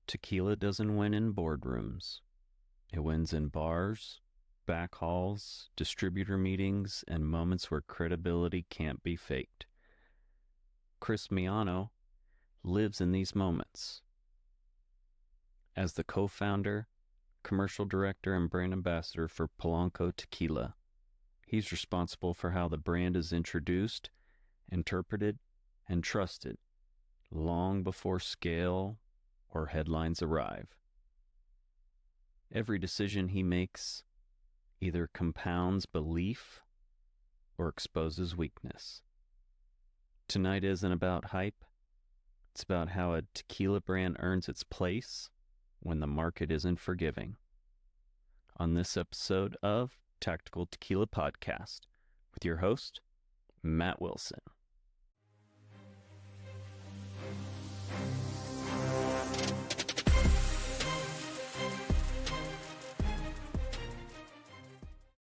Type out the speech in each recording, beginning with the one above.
Tequila doesn't win in boardrooms. It wins in bars, back halls, distributor meetings, and moments where credibility can't be faked. Chris Miano lives in these moments. As the co-founder, commercial director, and brand ambassador for Polanco Tequila, he's responsible for how the brand is introduced, interpreted, and trusted long before scale or headlines arrive. Every decision he makes either compounds belief or exposes weakness. Tonight isn't about hype. It's about how a tequila brand earns its place when the market isn't forgiving. On this episode of Tactical Tequila Podcast with your host, Matt Wilson.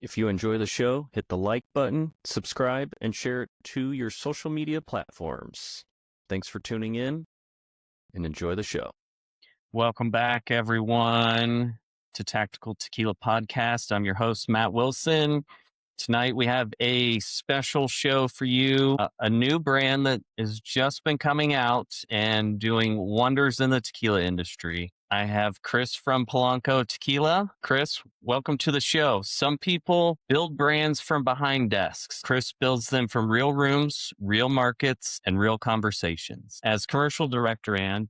If you enjoy the show, hit the like button, subscribe, and share it to your social media platforms. Thanks for tuning in and enjoy the show. Welcome back, everyone, to Tactical Tequila Podcast. I'm your host, Matt Wilson. Tonight we have a special show for you, a new brand that has just been coming out and doing wonders in the tequila industry. I have Chris from Polanco Tequila. Chris, welcome to the show. Some people build brands from behind desks. Chris builds them from real rooms, real markets, and real conversations. As commercial director and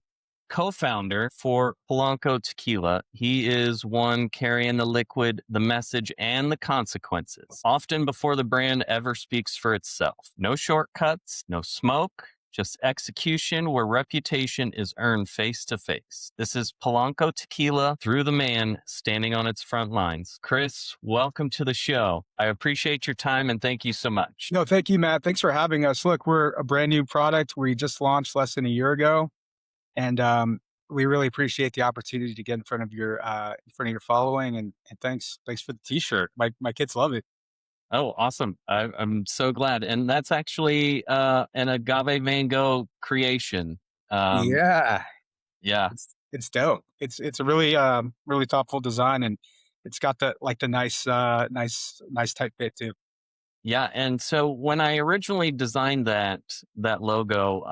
co-founder for Polanco Tequila, he is one carrying the liquid, the message, and the consequences, often before the brand ever speaks for itself. No shortcuts, no smoke, just execution where reputation is earned face to face. This is Polanco Tequila through the man standing on its front lines. Chris, welcome to the show. I appreciate your time and thank you so much. No, thank you, Matt. Thanks for having us. Look, we're a brand new product. We just launched less than a year ago. And we really appreciate the opportunity to get in front of your following, and thanks for the T-shirt. My kids love it. Oh, awesome! I'm so glad, and that's actually an agave mango creation. Yeah, yeah, it's dope. It's a really really thoughtful design, and it's got the nice tight fit too. Yeah, and so when I originally designed that logo,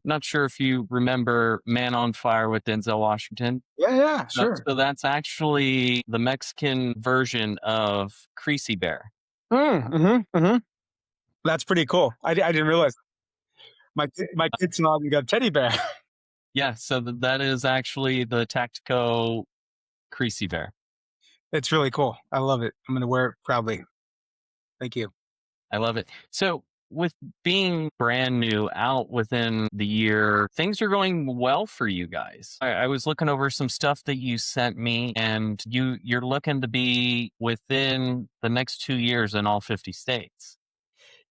not sure if you remember Man on Fire with Denzel Washington. Yeah, sure. So that's actually the Mexican version of Creasy Bear. That's pretty cool. I didn't realize. My kids and all, you got teddy bear. Yeah, so that is actually the Tactical Creasy Bear. It's really cool. I love it. I'm going to wear it proudly. Thank you. I love it. So with being brand new out within the year, things are going well for you guys. I was looking over some stuff that you sent me, and you're looking to be within the next 2 years in all 50 states.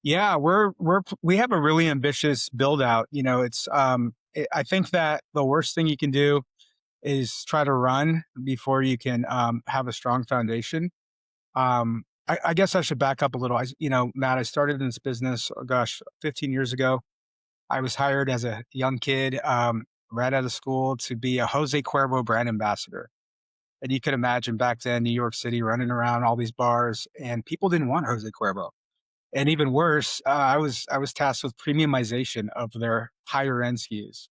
Yeah, we have a really ambitious build out. You know, I think that the worst thing you can do is try to run before you can have a strong foundation. I guess I should back up a little. Matt, I started in this business, 15 years ago. I was hired as a young kid, right out of school, to be a Jose Cuervo brand ambassador. And you can imagine back then, New York City, running around all these bars, and people didn't want Jose Cuervo. And even worse, I was tasked with premiumization of their higher end SKUs.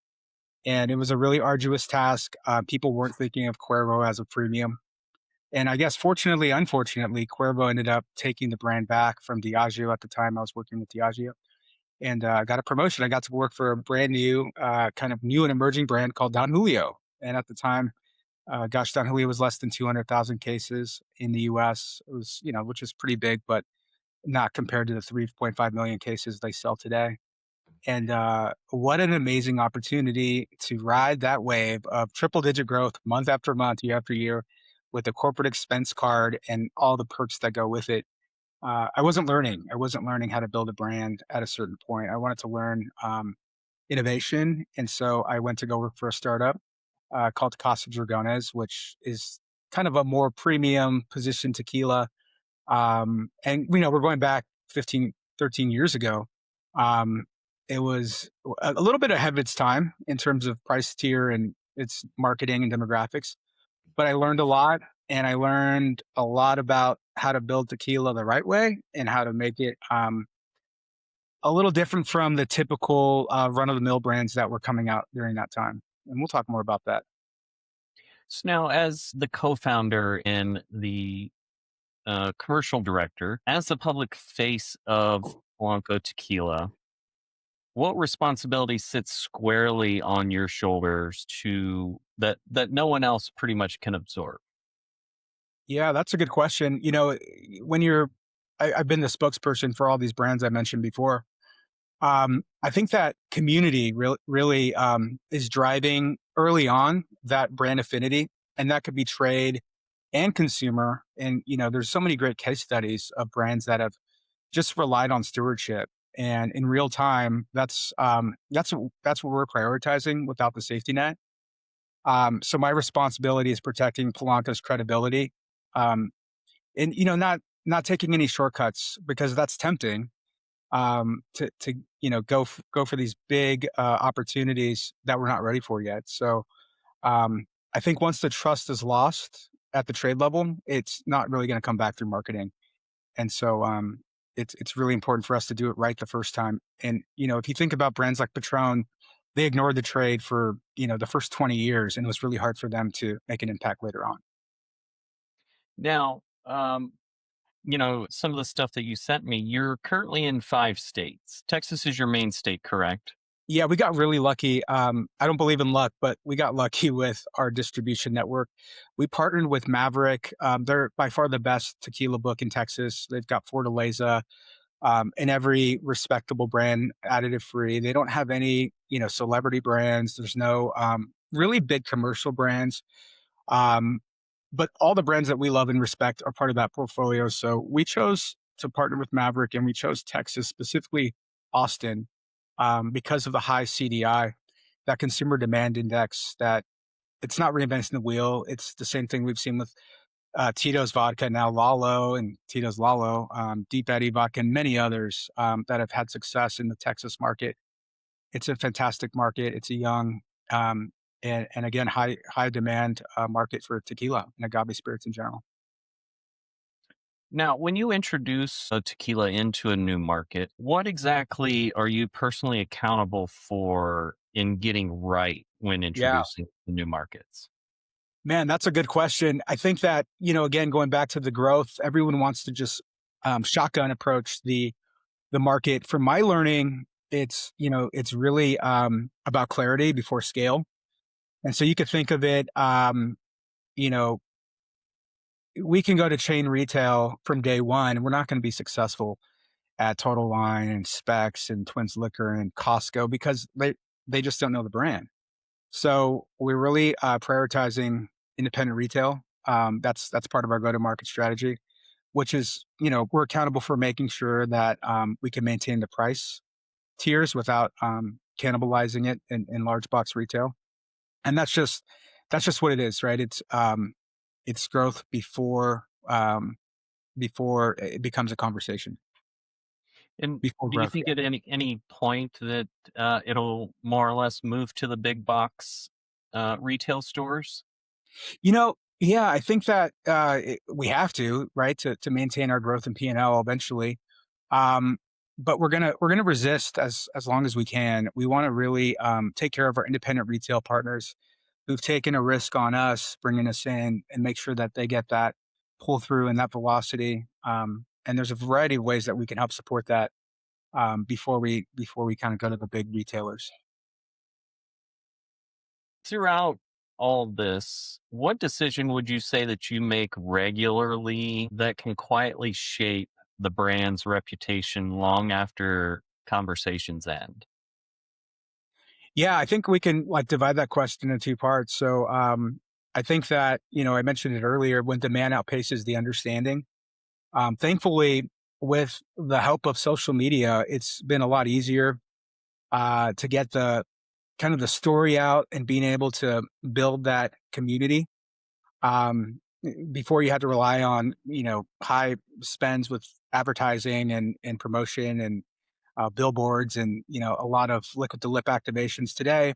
And it was a really arduous task. People weren't thinking of Cuervo as a premium. And I guess fortunately, unfortunately, Cuervo ended up taking the brand back from Diageo at the time. I was working with Diageo, and I got a promotion. I got to work for a brand new, kind of new and emerging brand called Don Julio. And at the time, Don Julio was less than 200,000 cases in the U.S. It was, which is pretty big, but not compared to the 3.5 million cases they sell today. And what an amazing opportunity to ride that wave of triple-digit growth month after month, year after year, with the corporate expense card and all the perks that go with it. I wasn't learning how to build a brand at a certain point. I wanted to learn innovation. And so I went to go work for a startup called Casa Dragones, which is kind of a more premium position tequila. And, we're going back 13 years ago. It was a little bit ahead of its time in terms of price tier and it's marketing and demographics. But I learned a lot, and I learned a lot about how to build tequila the right way and how to make it a little different from the typical run of the mill brands that were coming out during that time. And we'll talk more about that. So now, as the co-founder and the commercial director, as the public face of Polanco Tequila, what responsibility sits squarely on your shoulders to that no one else pretty much can absorb? Yeah, that's a good question. When I've been the spokesperson for all these brands I mentioned before. I think that community really is driving early on that brand affinity, and that could be trade and consumer. And there's so many great case studies of brands that have just relied on stewardship, and in real time, that's what we're prioritizing without the safety net. So my responsibility is protecting Polanco's credibility, um, and not taking any shortcuts because that's tempting to go for these big opportunities that we're not ready for yet. So I think once the trust is lost at the trade level, it's not really going to come back through marketing. And so it's really important for us to do it right the first time. And if you think about brands like Patron, they ignored the trade for the first 20 years, and it was really hard for them to make an impact later on. Now, some of the stuff that you sent me, you're currently in 5 states. Texas is your main state, correct? Yeah, we got really lucky. I don't believe in luck, but we got lucky with our distribution network. We partnered with Maverick. They're by far the best tequila book in Texas. They've got Fortaleza and every respectable brand additive free. They don't have any, celebrity brands. There's no really big commercial brands. Um, but all the brands that we love and respect are part of that portfolio. So we chose to partner with Maverick, and we chose Texas, specifically Austin, because of the high CDI, that consumer demand index. That it's not reinventing the wheel. It's the same thing we've seen with Tito's Vodka, now Lalo, and Tito's Lalo, Deep Eddy Vodka, and many others that have had success in the Texas market. It's a fantastic market. It's a young and again high demand market for tequila and agave spirits in general. Now, when you introduce a tequila into a new market, what exactly are you personally accountable for in getting right when Yeah, introducing the new markets? man, that's a good question. I think that again, going back to the growth, everyone wants to just shotgun approach the market. From my learning, it's really about clarity before scale. And so you could think of it, you know, we can go to chain retail from day one, and we're not going to be successful at Total Wine and Specs and Twins Liquor and Costco because they just don't know the brand. So we're really prioritizing independent retail. That's part of our go-to-market strategy, which is we're accountable for making sure that we can maintain the price tiers without cannibalizing it in large box retail. And that's just what it is, right? It's growth before it becomes a conversation. And Before do you growth, think yeah. at any point that it'll more or less move to the big box retail stores? Yeah, I think that we have to, right, to maintain our growth in P&L eventually. Um, but we're gonna resist as long as we can. We want to really take care of our independent retail partners who've taken a risk on us, bringing us in, and make sure that they get that pull through and that velocity. And there's a variety of ways that we can help support that before we kind of go to the big retailers. Throughout all this, what decision would you say that you make regularly that can quietly shape the brand's reputation long after conversations end? Yeah, I think we can like divide that question into two parts. So I think that I mentioned it earlier when demand outpaces the understanding. Thankfully, with the help of social media, it's been a lot easier to get the kind of the story out and being able to build that community. Before you had to rely on high spends with advertising and promotion and billboards and a lot of liquid to lip activations. Today,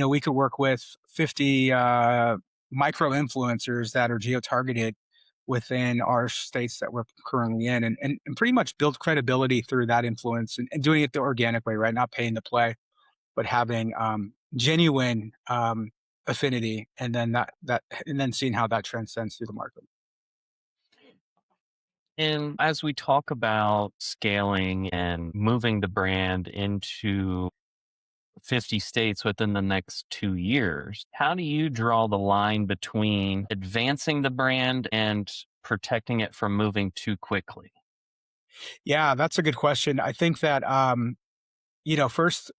we could work with 50 micro influencers that are geo-targeted within our states that we're currently in, and pretty much build credibility through that influence, and doing it the organic way, right? Not paying to play, but having genuine affinity, and then and then seeing how that transcends through the market. And as we talk about scaling and moving the brand into 50 states within the next 2 years, how do you draw the line between advancing the brand and protecting it from moving too quickly? Yeah, that's a good question. I think that first,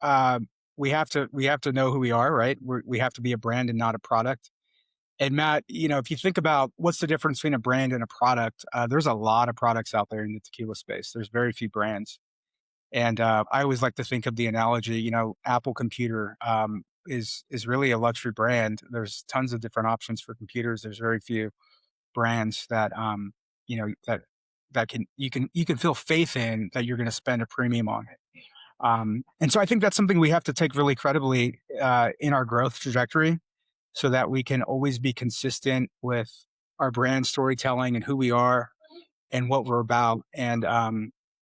we have to know who we are, right? We have to be a brand and not a product. And Matt, if you think about what's the difference between a brand and a product, there's a lot of products out there in the tequila space. There's very few brands. And I always like to think of the analogy, Apple Computer is really a luxury brand. There's tons of different options for computers. There's very few brands that that you can feel faith in, that you're going to spend a premium on it. And so I think that's something we have to take really credibly in our growth trajectory, so that we can always be consistent with our brand storytelling and who we are and what we're about. And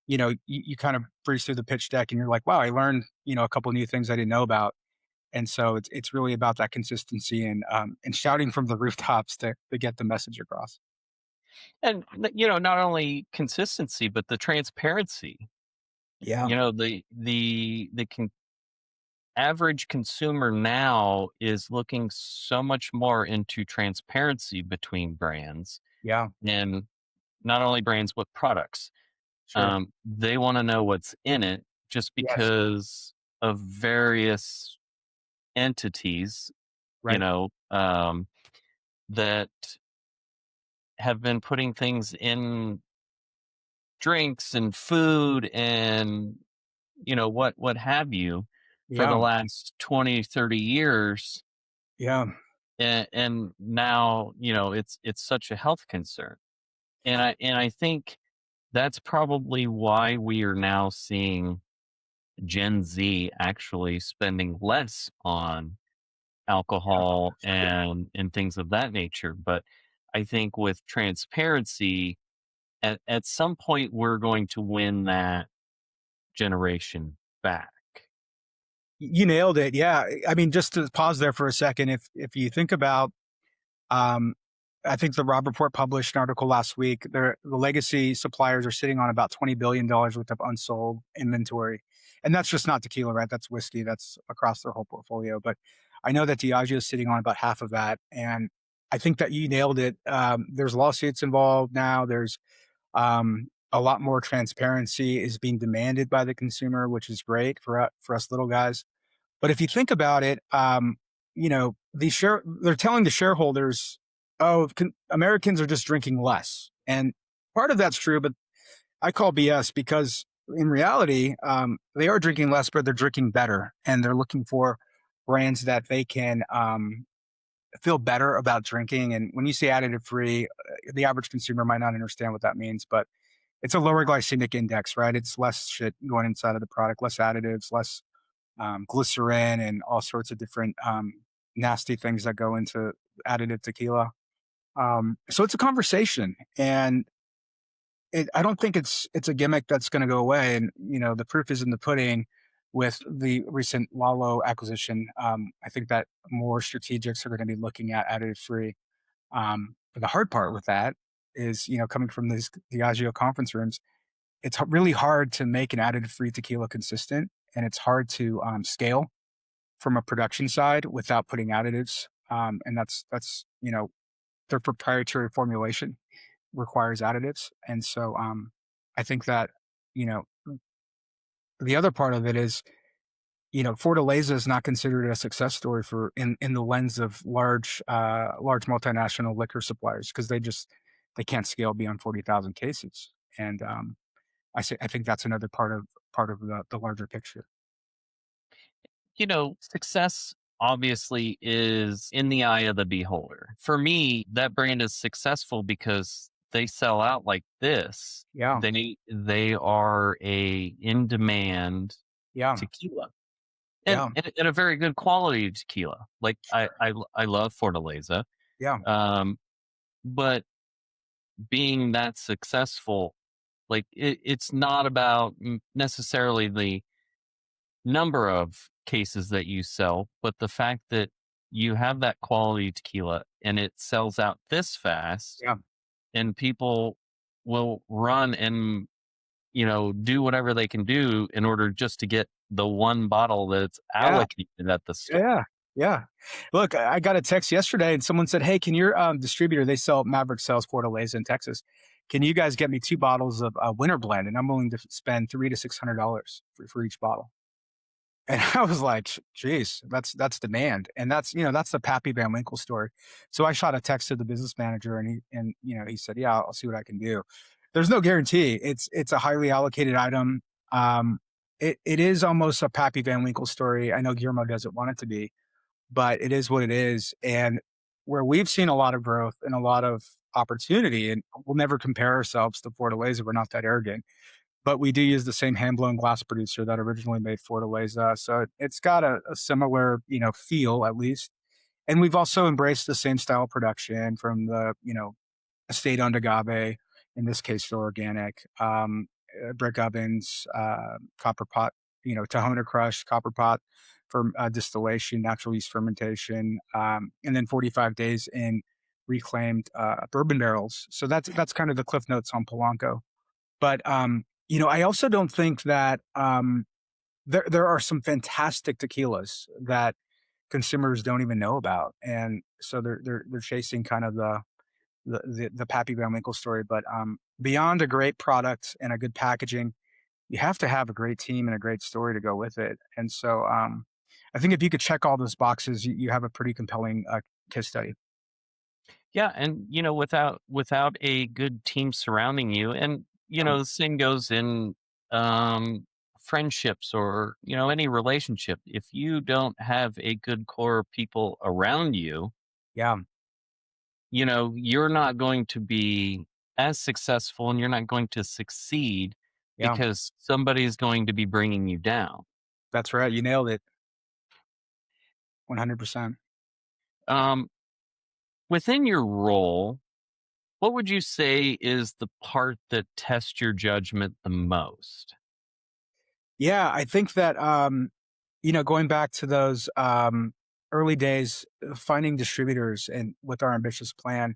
you kind of breeze through the pitch deck and you're like, wow, I learned a couple new things I didn't know about. And so it's really about that consistency, and shouting from the rooftops to get the message across. And not only consistency, but the transparency. Yeah, The average consumer now is looking so much more into transparency between brands, yeah, and not only brands but products. sure. They want to know what's in it, just Yes, because of various entities, you right. know, um, that have been putting things in drinks and food and what have you for the Yeah, last 20, 30 years. yeah. And now it's such a health concern, and I think that's probably why we are now seeing Gen Z actually spending less on Yeah, alcohol that's true. and things of that nature. But I think with transparency, at some point we're going to win that generation back. You nailed it. Yeah. I mean, just to pause there for a second, if you think about, um, I think the Robb Report published an article last week. The legacy suppliers are sitting on about $20 billion worth of unsold inventory, and that's just not tequila, right? That's whiskey. That's across their whole portfolio. But I know that Diageo is sitting on about half of that, and I think that you nailed it. There's lawsuits involved now. There's a lot more transparency is being demanded by the consumer, which is great for us little guys. But if you think about it, they're telling the shareholders, "Oh, Americans are just drinking less," and part of that's true, but I call BS, because in reality, they are drinking less, but they're drinking better, and they're looking for brands that they can feel better about drinking. And when you say additive free, the average consumer might not understand what that means, but it's a lower glycemic index, right? It's less shit going inside of the product, less additives, less glycerin, and all sorts of different nasty things that go into additive tequila. So it's a conversation, and I don't think it's a gimmick that's going to go away. And the proof is in the pudding with the recent Lalo acquisition. I think that more strategics are going to be looking at additive free. But the hard part with that is, coming from these Diageo conference rooms, it's really hard to make an additive free tequila consistent, and it's hard to scale from a production side without putting additives. And that's their proprietary formulation requires additives. And so I think that you know the other part of it is, Fortaleza is not considered a success story for in the lens of large multinational liquor suppliers, because they can't scale beyond 40,000 cases. And I think that's another part of the larger picture. Success obviously is in the eye of the beholder. For me, that brand is successful because they sell out like this. Yeah, They are a in demand yeah, tequila. and, Yeah. and a very good quality tequila. Like I love Fortaleza. Yeah. Um, but being that successful, like it's not about necessarily the number of cases that you sell, but the fact that you have that quality tequila and it sells out this fast, Yeah. and people will run and do whatever they can do in order just to get the one bottle that's Yeah. allocated at the store. Yeah. Yeah. Look, I got a text yesterday and someone said, "Hey, can your distributor, they sell Maverick sells Fortaleza in Texas. Can you guys get me 2 bottles of winter blend? And I'm willing to spend $300 to $600 for each bottle." And I was like, geez, that's demand. And that's the Pappy Van Winkle story. So I shot a text to the business manager he said, "Yeah, I'll see what I can do." There's no guarantee. It's a highly allocated item. Um, it is almost a Pappy Van Winkle story. I know Guillermo doesn't want it to be, but it is what it is. And where we've seen a lot of growth and a lot of opportunity, and we'll never compare ourselves to Fortaleza. We're not that arrogant, but we do use the same hand-blown glass producer that originally made Fortaleza. So it's got a similar, feel at least. And we've also embraced the same style production from the, estate-owned agave, in this case, still organic, brick ovens, copper pot, Tahona crush, copper pot for distillation, natural yeast fermentation, and then 45 days in reclaimed bourbon barrels. So that's kind of the cliff notes on Polanco. But I also don't think that there are some fantastic tequilas that consumers don't even know about, and so they're chasing kind of the Pappy Van Winkle story. But beyond a great product and a good packaging, you have to have a great team and a great story to go with it. And so I think if you could check all those boxes, you have a pretty compelling case study. Yeah, and without a good team surrounding you, and the same goes in friendships or any relationship. If you don't have a good core of people around you, Yeah, you're not going to be as successful, and you're not going to succeed yeah, because somebody is going to be bringing you down. that's right. You nailed it, 100%. Um, Within your role, what would you say is the part that tests your judgment the most? Yeah, I think that going back to those early days, finding distributors and with our ambitious plan.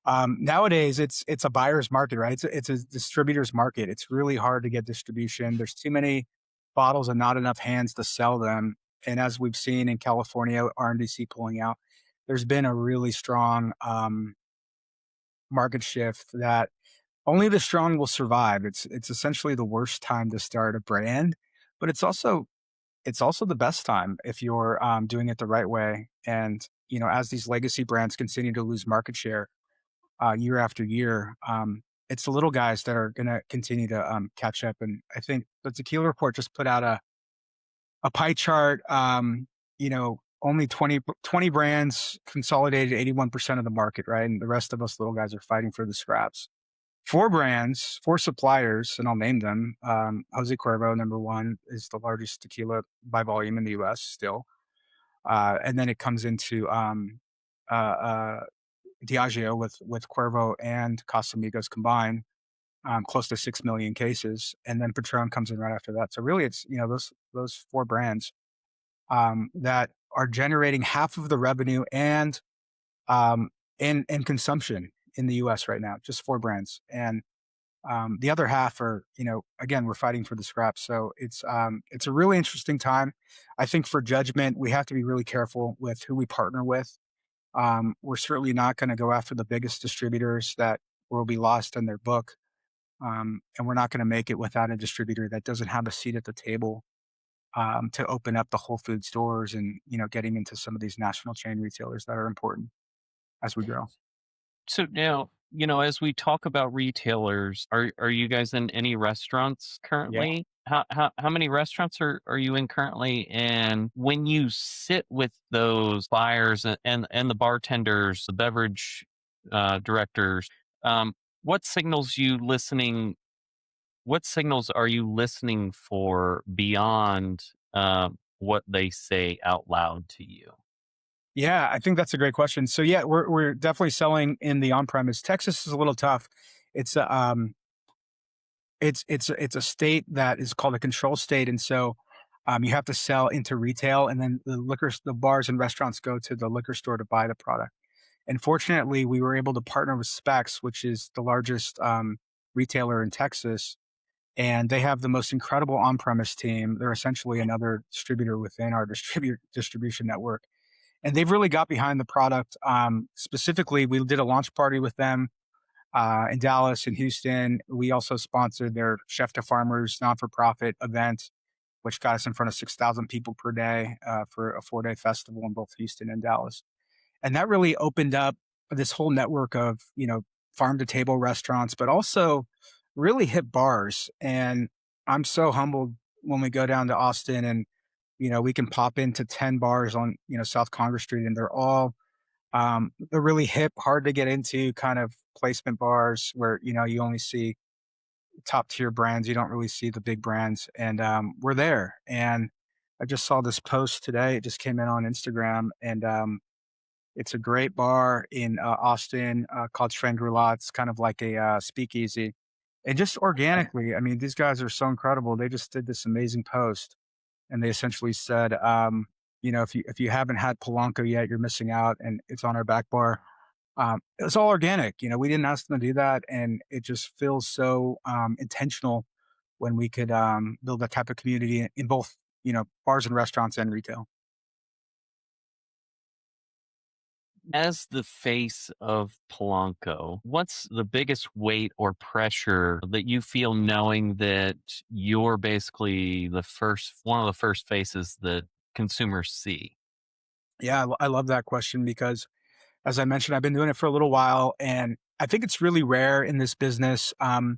Nowadays, it's a buyer's market, right? It's a distributor's market. It's really hard to get distribution. There's too many bottles and not enough hands to sell them. And as we've seen in California, RNDC pulling out, there's been a really strong market shift that only the strong will survive. It's essentially the worst time to start a brand, but it's also the best time if you're doing it the right way. And as these legacy brands continue to lose market share year after year, it's the little guys that are going to continue to catch up. And I think the Tequila Report just put out a pie chart. Only 20 brands consolidated 81% of the market, right? And the rest of us little guys are fighting for the scraps. 4 brands, 4 suppliers, and I'll name them. Jose Cuervo, number one, is the largest tequila by volume in the U.S. still. And then it comes into uh, uh, Diageo with Cuervo and Casamigos combined, close to 6 million cases, and then Patron comes in right after that. So really, it's those 4 brands that are generating half of the revenue um, and consumption in the U.S. right now. Just 4 brands, and the other half are again, we're fighting for the scraps. So it's a really interesting time. I think for judgment, we have to be really careful with who we partner with. We're certainly not going to go after the biggest distributors that will be lost in their book. And we're not going to make it without a distributor that doesn't have a seat at the table to open up the Whole Food stores and, getting into some of these national chain retailers that are important as we grow. So now, as we talk about retailers, are you guys in any restaurants Yeah. currently? How many restaurants are you in currently? And when you sit with those buyers and the bartenders, the beverage directors, um, what signals you listening? What signals are you listening for beyond what they say out loud to you? Yeah, I think that's a great question. So yeah, we're definitely selling in the on-premise. Texas is a little tough. It's a it's a state that is called a control state, and so you have to sell into retail, and then the bars and restaurants go to the liquor store to buy the product. And fortunately, we were able to partner with Specs, which is the largest retailer in Texas, and they have the most incredible on-premise team. They're essentially another distributor within our distribution network, and they've really got behind the product. Specifically, we did a launch party with them in Dallas and Houston. We also sponsored their Chef to Farmers non-for-profit event, which got us in front of 6,000 people per day for a 4-day festival in both Houston and Dallas. And that really opened up this whole network of, farm to table restaurants, but also really hip bars. And I'm so humbled when we go down to Austin and, we can pop into 10 bars on, South Congress Street, and they're really hip, hard to get into kind of placement bars where, you only see top tier brands. You don't really see the big brands. And we're there. And I just saw this post today. It just came in on Instagram, and it's a great bar in Austin called Shangri-La. It's kind of like a speakeasy. And just organically, I mean, these guys are so incredible. They just did this amazing post, and they essentially said, if you haven't had Polanco yet, you're missing out, and it's on our back bar. It's all organic. We didn't ask them to do that, and it just feels so intentional when we could build that type of community in both, bars and restaurants and retail. As the face of Polanco, what's the biggest weight or pressure that you feel knowing that you're basically one of the first faces that consumers see? Yeah, I love that question because, as I mentioned, I've been doing it for a little while, and I think it's really rare in this business for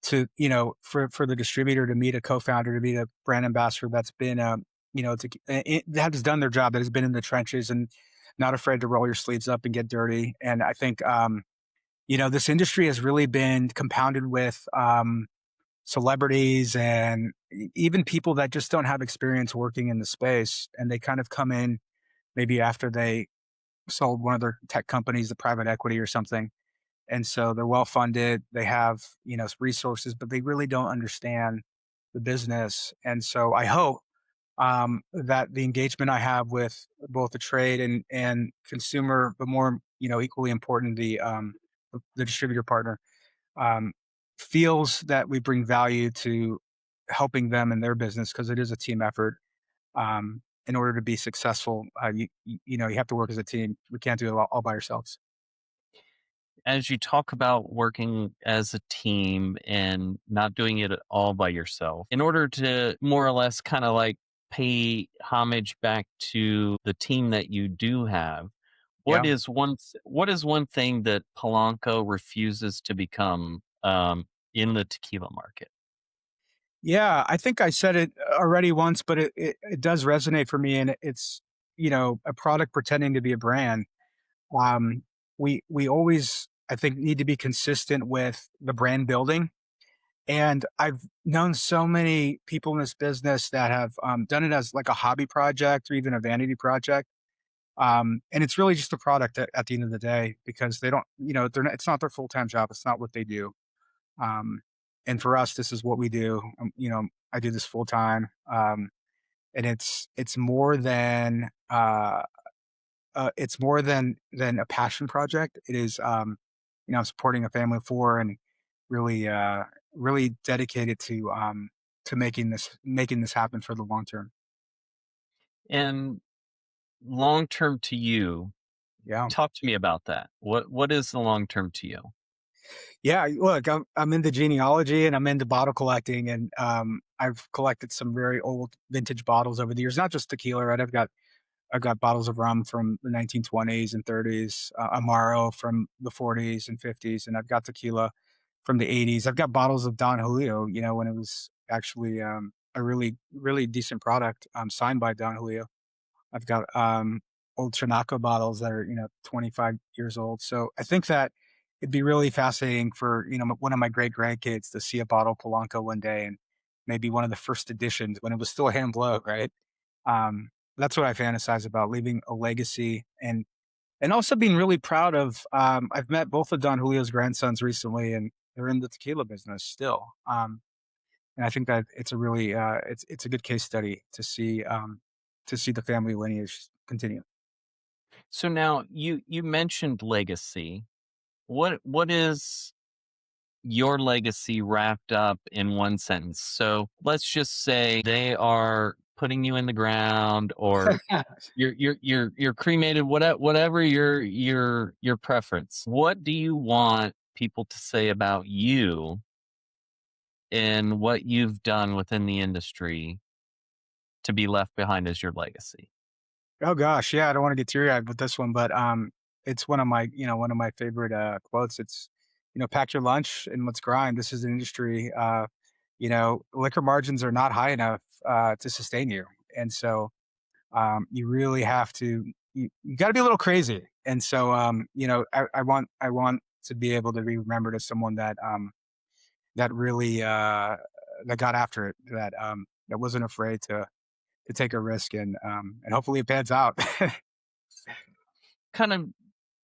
the distributor to meet a co-founder, to meet a brand ambassador that's been, that has done their job, that has been in the trenches and not afraid to roll your sleeves up and get dirty. And I think, this industry has really been compounded with celebrities and even people that just don't have experience working in the space. And they kind of come in maybe after they sold one of their tech companies to private equity or something. And so they're well funded. They have, resources, but they really don't understand the business. And so I hope that the engagement I have with both the trade and consumer, but more, equally important, the distributor partner, um, feels that we bring value to helping them in their business, because it is a team effort. In order to be successful, you have to work as a team. We can't do it all by ourselves. As you talk about working as a team and not doing it all by yourself, in order to more or less kind of like pay homage back to the team that you do have, Yeah. what is one thing that Polanco refuses to become in the tequila market? Yeah, I think I said it already once, but it does resonate for me, and it's, a product pretending to be a brand. Um, we always, I think, need to be consistent with the brand building. And I've known so many people in this business that have done it as like a hobby project or even a vanity project. And it's really just a product at the end of the day, because they don't, they're not, it's not their full-time job. It's not what they do. Um, and for us, this is what we do. I do this full time. And it's more than, than a passion project. It is, I'm supporting a family of four, and really, really dedicated to making this happen for the long term. And long term to you, Yeah. talk to me about that. What is the long term to you? Yeah. Look, I'm into genealogy and I'm into bottle collecting, and I've collected some very old vintage bottles over the years, not just tequila, right? I've got bottles of rum from the 1920s and 30s, Amaro from the 40s and 50s, and I've got tequila from the 80s. I've got bottles of Don Julio, when it was actually a really, really decent product, signed by Don Julio. I've got old Chinaco bottles that are, 25 years old. So I think that it'd be really fascinating for, one of my great grandkids to see a bottle of Polanco one day, and maybe one of the first editions when it was still hand blow, right? That's what I fantasize about, leaving a legacy and also being really proud of. I've met both of Don Julio's grandsons recently, and they're in the tequila business still. And I think that it's a really it's a good case study to see the family lineage continue. So now you mentioned legacy. What is your legacy wrapped up in one sentence? So let's just say they are putting you in the ground, or you're cremated, whatever your preference. What do you want people to say about you and what you've done within the industry to be left behind as your legacy? Oh gosh, yeah, I don't want to get teary eyed with this one, but it's one of my one of my favorite quotes. It's pack your lunch and let's grind. This is an industry. Liquor margins are not high enough to sustain you, and so you really have to. You got to be a little crazy, and so I want to be able to be remembered as someone that really that got after it, that wasn't afraid to take a risk, and hopefully it pans out. Kind of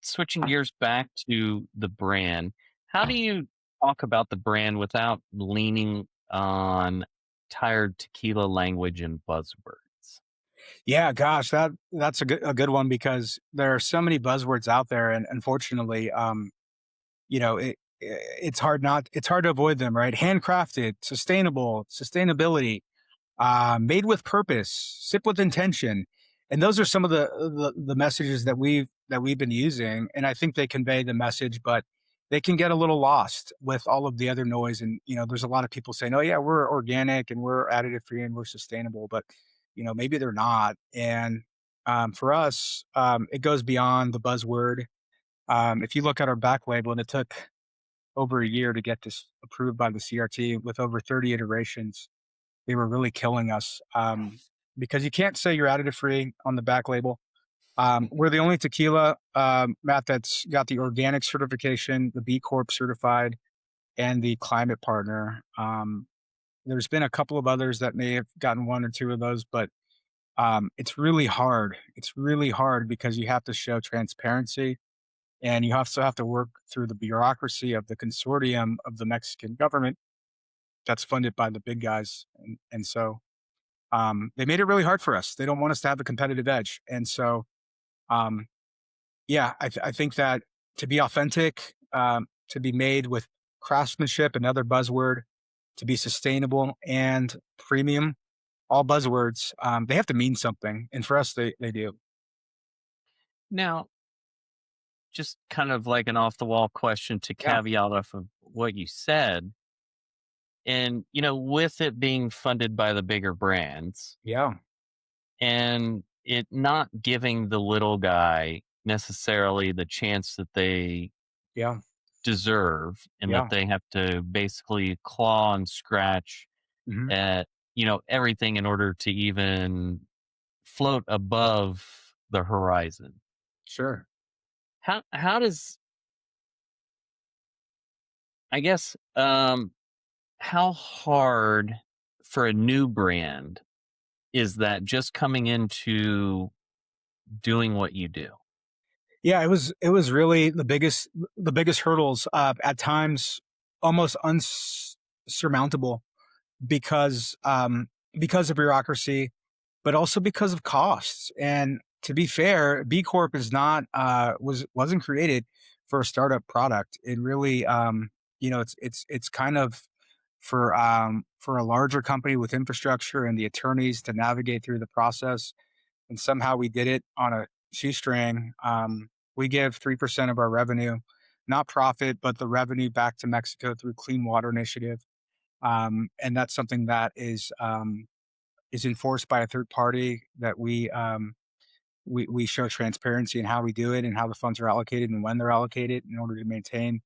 switching gears back to the brand, how do you talk about the brand without leaning on tired tequila language and buzzwords? Yeah, gosh, that's a good one because there are so many buzzwords out there, and unfortunately, it's hard to avoid them, right? Handcrafted, sustainable, sustainability, made with purpose, sip with intention, and those are some of the messages that we've been using, and I think they convey the message, but they can get a little lost with all of the other noise. And there's a lot of people saying, "Oh yeah, we're organic and we're additive free and we're sustainable," but maybe they're not. And for us, it goes beyond the buzzword. If you look at our back label, and it took over a year to get this approved by the CRT with over 30 iterations, they were really killing us, because you can't say you're additive free on the back label. We're the only tequila, Matt, that's got the organic certification, the B Corp certified, and the climate partner. There's been a couple of others that may have gotten one or two of those, but it's really hard. It's really hard because you have to show transparency, and you also have to work through the bureaucracy of the consortium of the Mexican government that's funded by the big guys, and so they made it really hard for us. They don't want us to have a competitive edge, and so um, yeah, I think that to be authentic, to be made with craftsmanship, another buzzword, to be sustainable and premium, all buzzwords, they have to mean something, and for us, they do. Now, just kind of like an off the wall question to Yeah, caveat off of what you said. And, with it being funded by the bigger brands yeah, and it not giving the little guy necessarily the chance that they yeah, deserve, and that yeah. they have to basically claw and scratch Hmm. at, everything in order to even float above the horizon. Sure. How does, I guess, how hard for a new brand is that, just coming into doing what you do? Yeah, it was really the biggest hurdles, at times almost unsurmountable because of bureaucracy, but also because of costs. And to be fair, B Corp is not wasn't created for a startup product. It really it's kind of for a larger company with infrastructure and the attorneys to navigate through the process. And somehow we did it on a shoestring. We give 3% of our revenue, not profit, but the revenue, back to Mexico through Clean Water Initiative, and that's something that is enforced by a third party that we show transparency in how we do it and how the funds are allocated and when they're allocated in order to maintain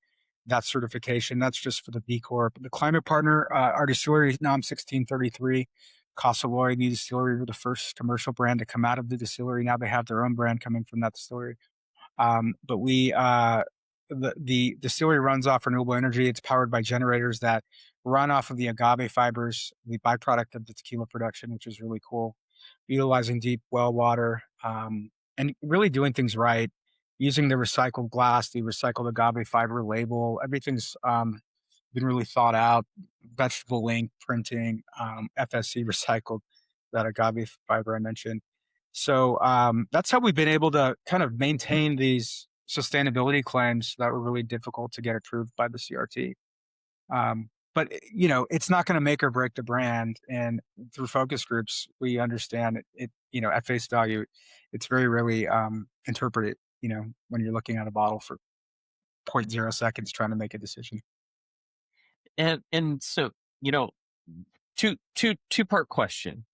that certification. That's just for the B Corp. The climate partner, our distillery is NOM 1633. Casa Lloyd, New Distillery, were the first commercial brand to come out of the distillery. Now they have their own brand coming from that distillery. But the distillery runs off renewable energy. It's powered by generators that run off of the agave fibers, the byproduct of the tequila production, which is really cool. utilizing deep well water, and really doing things right, using the recycled glass, the recycled agave fiber label. Everything's been really thought out. Vegetable ink printing, FSC recycled, that agave fiber I mentioned. So that's how we've been able to kind of maintain these sustainability claims that were really difficult to get approved by the CRT. But it's not going to make or break the brand. And through focus groups, we understand at face value, it's very rarely interpreted. When you're looking at a bottle for zero point 0.0 seconds trying to make a decision. And so, two-part question.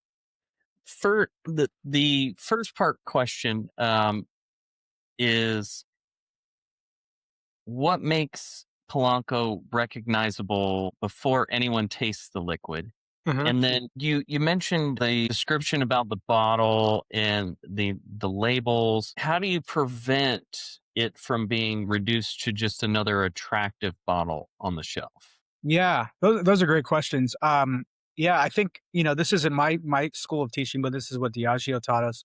For the first part question is, what makes Polanco recognizable before anyone tastes the liquid? Mm-hmm. And then you mentioned the description about the bottle and the labels. How do you prevent it from being reduced to just another attractive bottle on the shelf? Yeah, those are great questions. Yeah, I think this isn't my school of teaching, but this is what Diageo taught us.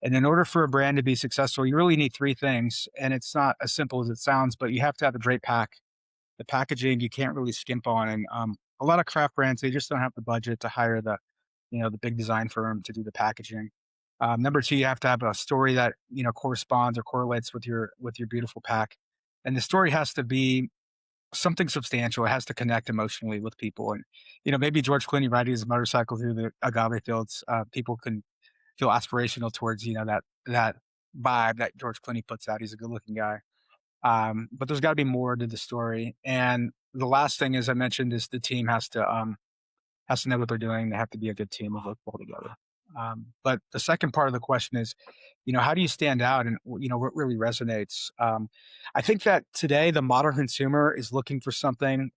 And in order for a brand to be successful, you really need three things, and it's not as simple as it sounds. But you have to have a great pack. The packaging you can't really skimp on, and a lot of craft brands, they just don't have the budget to hire the big design firm to do the packaging. Number two, you have to have a story that corresponds or correlates with your beautiful pack, and the story has to be something substantial. It has to connect emotionally with people, and maybe George Clooney riding his motorcycle through the agave fields, people can feel aspirational towards that vibe that George Clooney puts out. He's a good looking guy. But there's got to be more to the story. And the last thing, as I mentioned, is the team has to know what they're doing. They have to be a good team and work well together. But the second part of the question is, how do you stand out, and what really resonates? I think that today the modern consumer is looking for something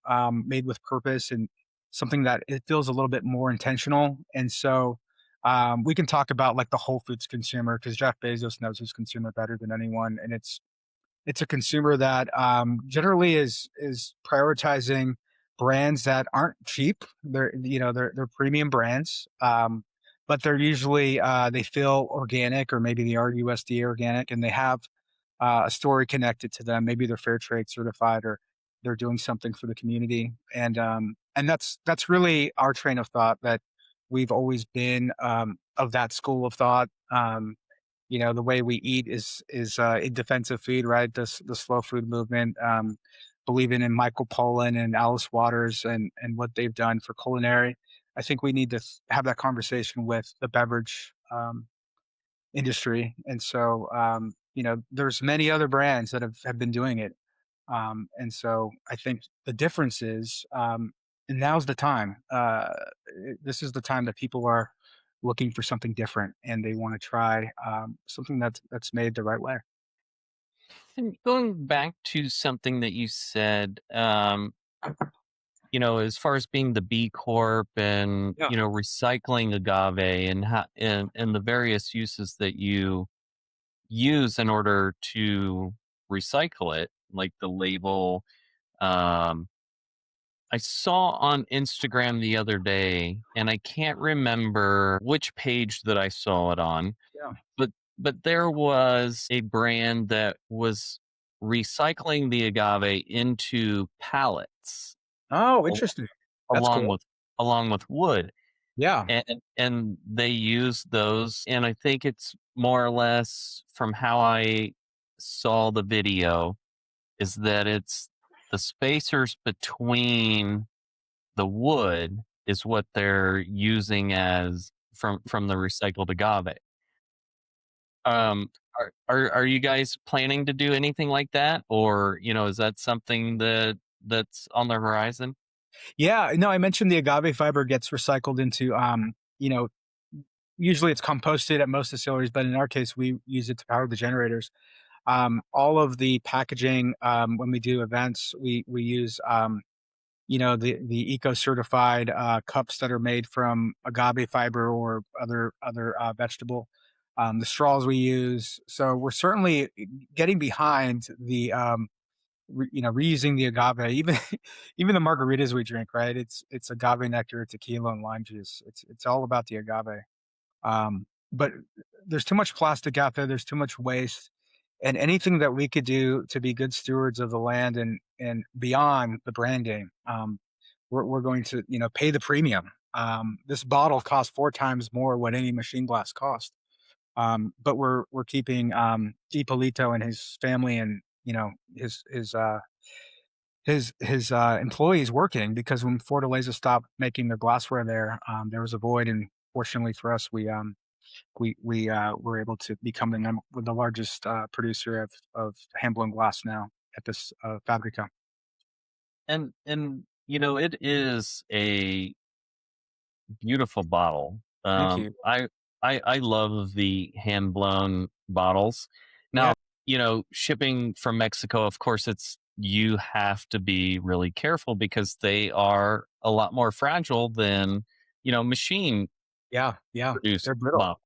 made with purpose, and something that it feels a little bit more intentional. And so we can talk about like the Whole Foods consumer, because Jeff Bezos knows his consumer better than anyone, and it's a consumer that generally is prioritizing brands that aren't cheap. They're premium brands, but they're usually they feel organic, or maybe they are USDA organic, and they have a story connected to them. Maybe they're fair trade certified, or they're doing something for the community. And that's really our train of thought, that we've always been of that school of thought. The way we eat is in defensive food, right? The slow food movement, believing in Michael Pollan and Alice Waters and what they've done for culinary. I think we need to have that conversation with the beverage industry. And so, there's many other brands that have been doing it. And so I think the difference is, and now's the time. This is the time that people are looking for something different, and they want to try something that's made the right way. And going back to something that you said, as far as being the B Corp and Yeah. recycling agave and and the various uses that you use in order to recycle it, like the label. I saw on Instagram the other day, and I can't remember which page that I saw it on. Yeah. But there was a brand that was recycling the agave into pallets Oh, interesting. That's along cool. with wood. Yeah. And they use those, and I think it's more or less, from how I saw the video, is that it's the spacers between the wood is what they're using as from the recycled agave. Are you guys planning to do anything like that, or is that something that's on the horizon? Yeah. No, I mentioned the agave fiber gets recycled into, usually it's composted at most distilleries, but in our case, we use it to power the generators. All of the packaging, when we do events, we use, the eco certified cups that are made from agave fiber or other vegetable. The straws we use. So we're certainly getting behind the reusing the agave. Even even the margaritas we drink, right? It's agave nectar, tequila, and lime juice. It's all about the agave. But there's too much plastic out there. There's too much waste, and anything that we could do to be good stewards of the land and beyond the branding, we're going to pay the premium. This bottle costs 4 times more what any machine glass cost. But we're keeping Ippolito and his family and his employees working, because when Fortaleza stopped making their glassware there was a void, and fortunately for us, we were able to become the largest producer of hand blown glass now at this fabrica. And it is a beautiful bottle. Thank you. I love the hand blown bottles. Now, shipping from Mexico, of course, you have to be really careful because they are a lot more fragile than machine Yeah, produced they're brittle. bottle.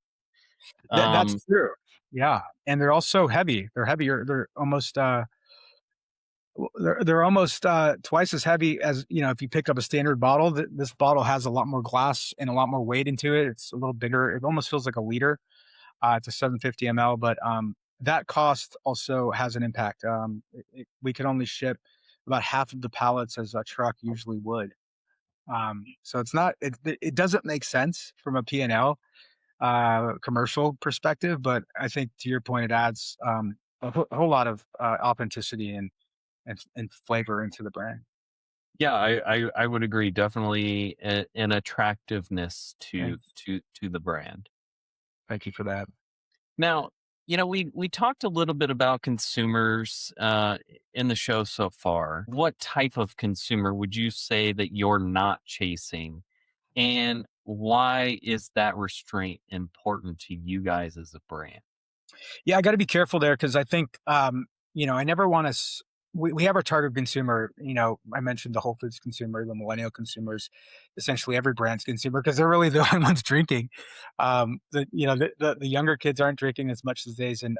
That's true. Yeah, and they're also heavy. They're heavier. They're almost twice as heavy as if you pick up a standard bottle. This bottle has a lot more glass and a lot more weight into it. It's a little bigger. It almost feels like a liter. It's a 750 ml, but that cost also has an impact. We could only ship about half of the pallets as a truck usually would. So it's not. It doesn't make sense from a P&L commercial perspective, but I think to your point, it adds a whole lot of authenticity and flavor into the brand. Yeah, I would agree. Definitely an attractiveness to the brand. Thank you for that. Now, we talked a little bit about consumers in the show so far. What type of consumer would you say that you're not chasing, and why is that restraint important to you guys as a brand? Yeah, I got to be careful there, because I think I never want to. We have our target consumer. I mentioned the Whole Foods consumer, the millennial consumers, essentially every brand's consumer, because they're really the only ones drinking. The younger kids aren't drinking as much these days, and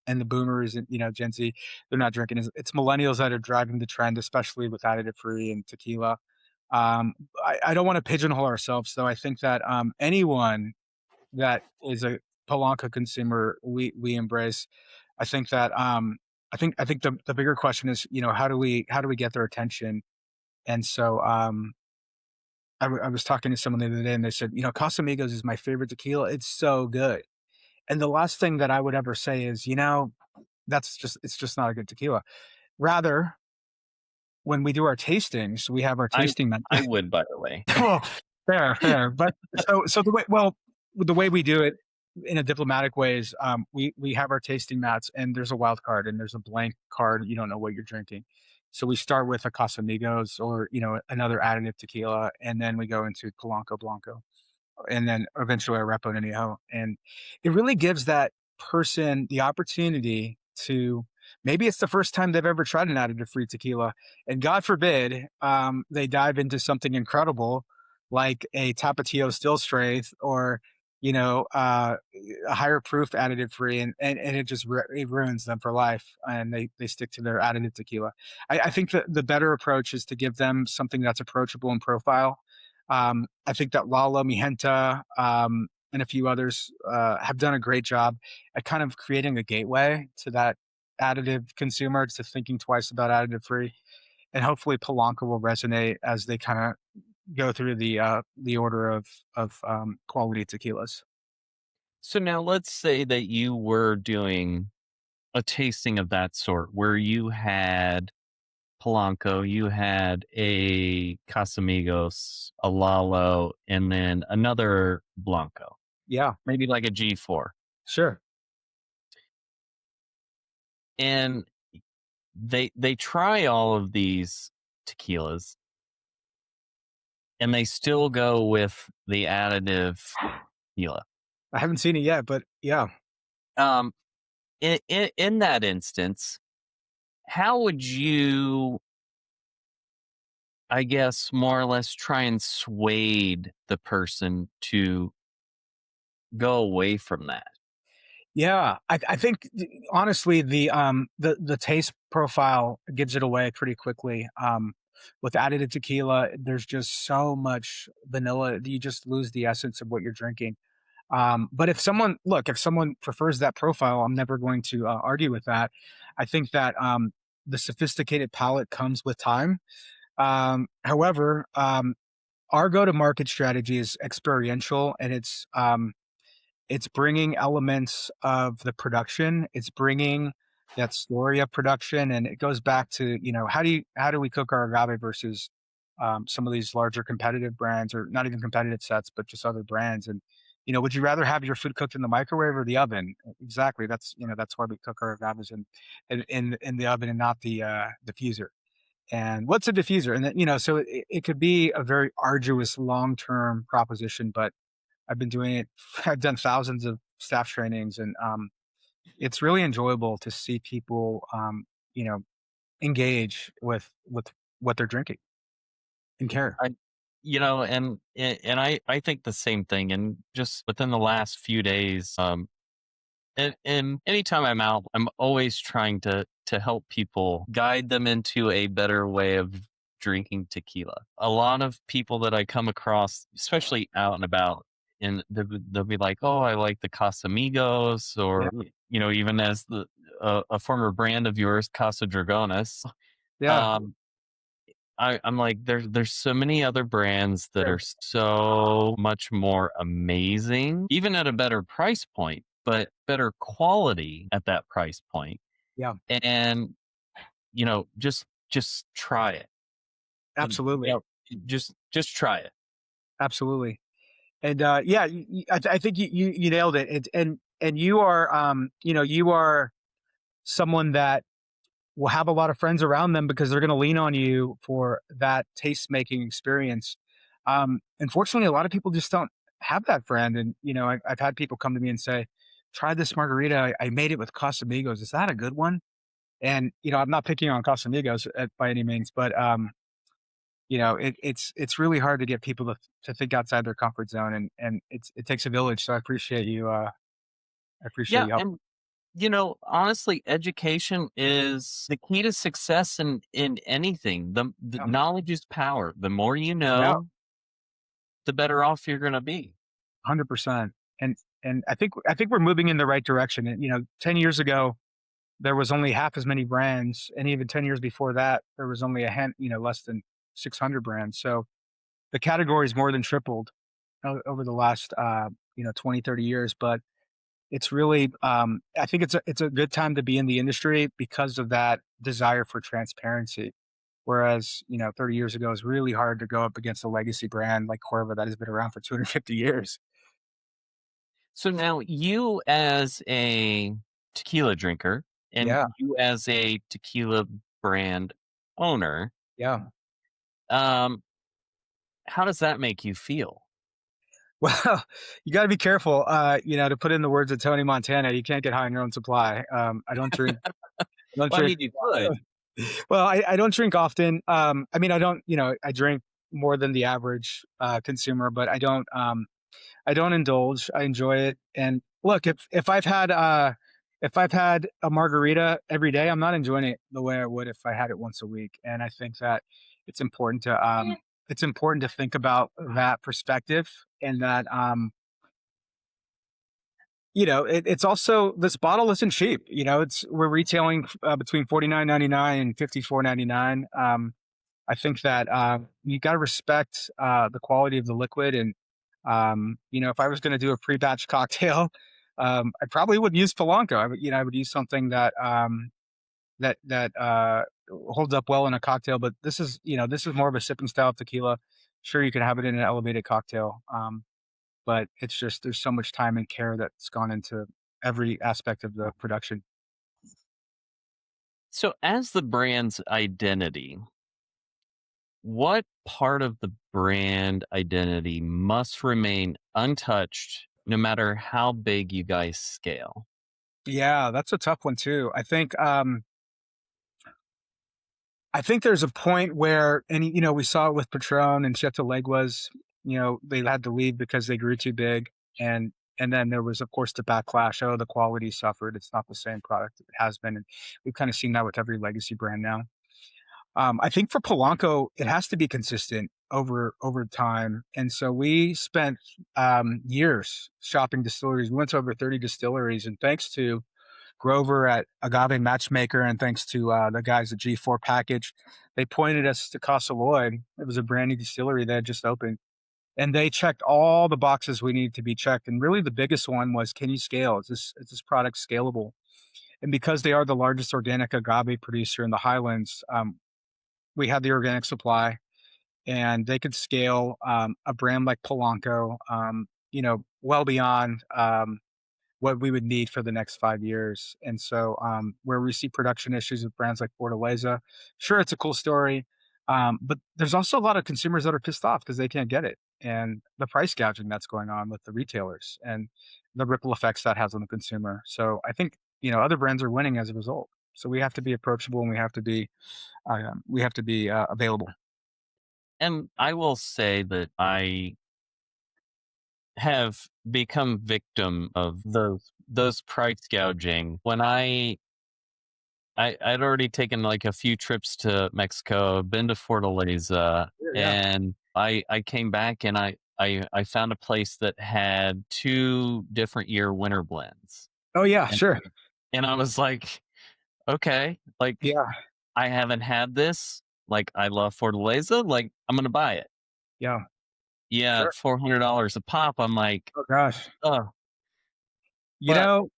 the boomers and Gen Z, they're not drinking. It's millennials that are driving the trend, especially with additive free and tequila. I don't want to pigeonhole ourselves, though. I think that anyone that is a Polanco consumer, we embrace. I think that I think the bigger question is, how do we get their attention? And so I was talking to someone the other day, and they said, Casamigos is my favorite tequila. It's so good. And the last thing that I would ever say is, it's just not a good tequila. Rather, when we do our tastings, we have our tasting. I would, by the way. Well, fair. But so the way we do it in a diplomatic way is we have our tasting mats, and there's a wild card and there's a blank card. You don't know what you're drinking. So we start with a Casamigos or another additive tequila, and then we go into Polanco Blanco, and then eventually a Repo Nino. And it really gives that person the opportunity to, maybe it's the first time they've ever tried an additive free tequila, and God forbid they dive into something incredible like a Tapatio still strength or a higher proof additive free, and it just it ruins them for life, and they stick to their additive tequila. I think that the better approach is to give them something that's approachable in profile. I think that Lalo, Mijenta, and a few others have done a great job at kind of creating a gateway to that additive consumer, to thinking twice about additive free. And hopefully Polanco will resonate as they kind of go through the order of quality tequilas. So now let's say that you were doing a tasting of that sort where you had Polanco, you had a Casamigos, a Lalo, and then another Blanco. Yeah. Maybe like a G4. Sure. And they try all of these tequilas, and they still go with the additive tequila. I haven't seen it yet, but yeah. In that instance, how would you, I guess, more or less try and sway the person to go away from that? Yeah, I think honestly the taste profile gives it away pretty quickly. With additive tequila, there's just so much vanilla, you just lose the essence of what you're drinking. But if someone prefers that profile, I'm never going to argue with that. I think that the sophisticated palate comes with time. However, our go-to-market strategy is experiential, and it's bringing elements of the production. It's bringing that story of production, and it goes back to, how do we cook our agave versus some of these larger competitive brands, or not even competitive sets, but just other brands. And would you rather have your food cooked in the microwave or the oven? Exactly. That's why we cook our agaves in the oven and not the diffuser. And what's a diffuser? And then, so it could be a very arduous long-term proposition, but I've been doing it. I've done thousands of staff trainings, and it's really enjoyable to see people, engage with what they're drinking and care. I, and I think the same thing. And just within the last few days, and anytime I'm out, I'm always trying to help people, guide them into a better way of drinking tequila. A lot of people that I come across, especially out and about, and they'll be like, "Oh, I like the Casamigos," or even as a former brand of yours, Casa Dragones. Yeah. Um, I'm like, there's so many other brands that Sure. are so much more amazing, even at a better price point, but better quality at that price point. Yeah. And just try it. Absolutely. Just try it. Absolutely. And yeah, I think you nailed it. And you are, you are someone that will have a lot of friends around them because they're going to lean on you for that taste making experience. Unfortunately, a lot of people just don't have that friend. And, I've had people come to me and say, try this margarita. I made it with Casamigos. Is that a good one? And, I'm not picking on Casamigos by any means, but, it's really hard to get people to think outside their comfort zone, and it takes a village. So I appreciate you. I appreciate Yeah. you. And honestly, education is the key to success in anything. The Yeah. knowledge is power. The more you Yeah. know, the better off you're going to be. 100%. And I think we're moving in the right direction. And 10 years ago, there was only half as many brands, and even 10 years before that, there was only less than 600 brands. So the category's more than tripled over the last 20, 30 years. But it's really, I think it's a good time to be in the industry because of that desire for transparency. Whereas 30 years ago, it was really hard to go up against a legacy brand like Corva that has been around for 250 years. So now you as a tequila drinker and Yeah. you as a tequila brand owner, Yeah. um, how does that make you feel? Well, you got to be careful, to put in the words of Tony Montana, you can't get high on your own supply. I don't drink. I don't Well, I drink. mean, you could. Well, I don't drink often. I mean, I don't. I drink more than the average consumer, but I don't indulge. I enjoy it. And look, if I've had a margarita every day, I'm not enjoying it the way I would if I had it once a week. And I think that it's important to think about that perspective, and that it's also, this bottle isn't cheap. We're retailing between $49.99 and $54.99. I think that you got to respect the quality of the liquid. And if I was going to do a pre-batch cocktail, I probably would use Polanco. I would use something that holds up well in a cocktail. But this is more of a sipping style of tequila. Sure, you can have it in an elevated cocktail, but it's just, there's so much time and care that's gone into every aspect of the production. So, as the brand's identity, what part of the brand identity must remain untouched no matter how big you guys scale? Yeah, that's a tough one too. I think there's a point where, and we saw it with Patron and Chef de Leguas. They had to leave because they grew too big, and then there was, of course, the backlash. Oh, the quality suffered. It's not the same product it has been, and we've kind of seen that with every legacy brand now. I think for Polanco, it has to be consistent. over time. And so we spent years shopping distilleries. We went to over 30 distilleries, and thanks to Grover at Agave Matchmaker, and thanks to the guys at G4 Package, they pointed us to Casa Lloyd. It was a brand new distillery that had just opened, and they checked all the boxes we needed to be checked. And really, the biggest one was, can you scale? Is this product scalable? And because they are the largest organic agave producer in the Highlands, we had the organic supply, and they could scale a brand like Polanco, well beyond what we would need for the next 5 years. And so, where we see production issues with brands like Fortaleza, sure, it's a cool story, but there's also a lot of consumers that are pissed off because they can't get it, and the price gouging that's going on with the retailers, and the ripple effects that has on the consumer. So I think other brands are winning as a result. So we have to be approachable, and we have to be available. And I will say that I have become victim of those price gouging. When I'd already taken like a few trips to Mexico, been to Fortaleza, Yeah. and I came back and I found a place that had 2 different year winter blends. Oh yeah, And sure. and I was like, okay, like Yeah, I haven't had this. Like I love Fortaleza, like I'm gonna buy it. yeah, Yeah, sure. at $400 a pop. I'm like, Oh gosh, oh, you but know,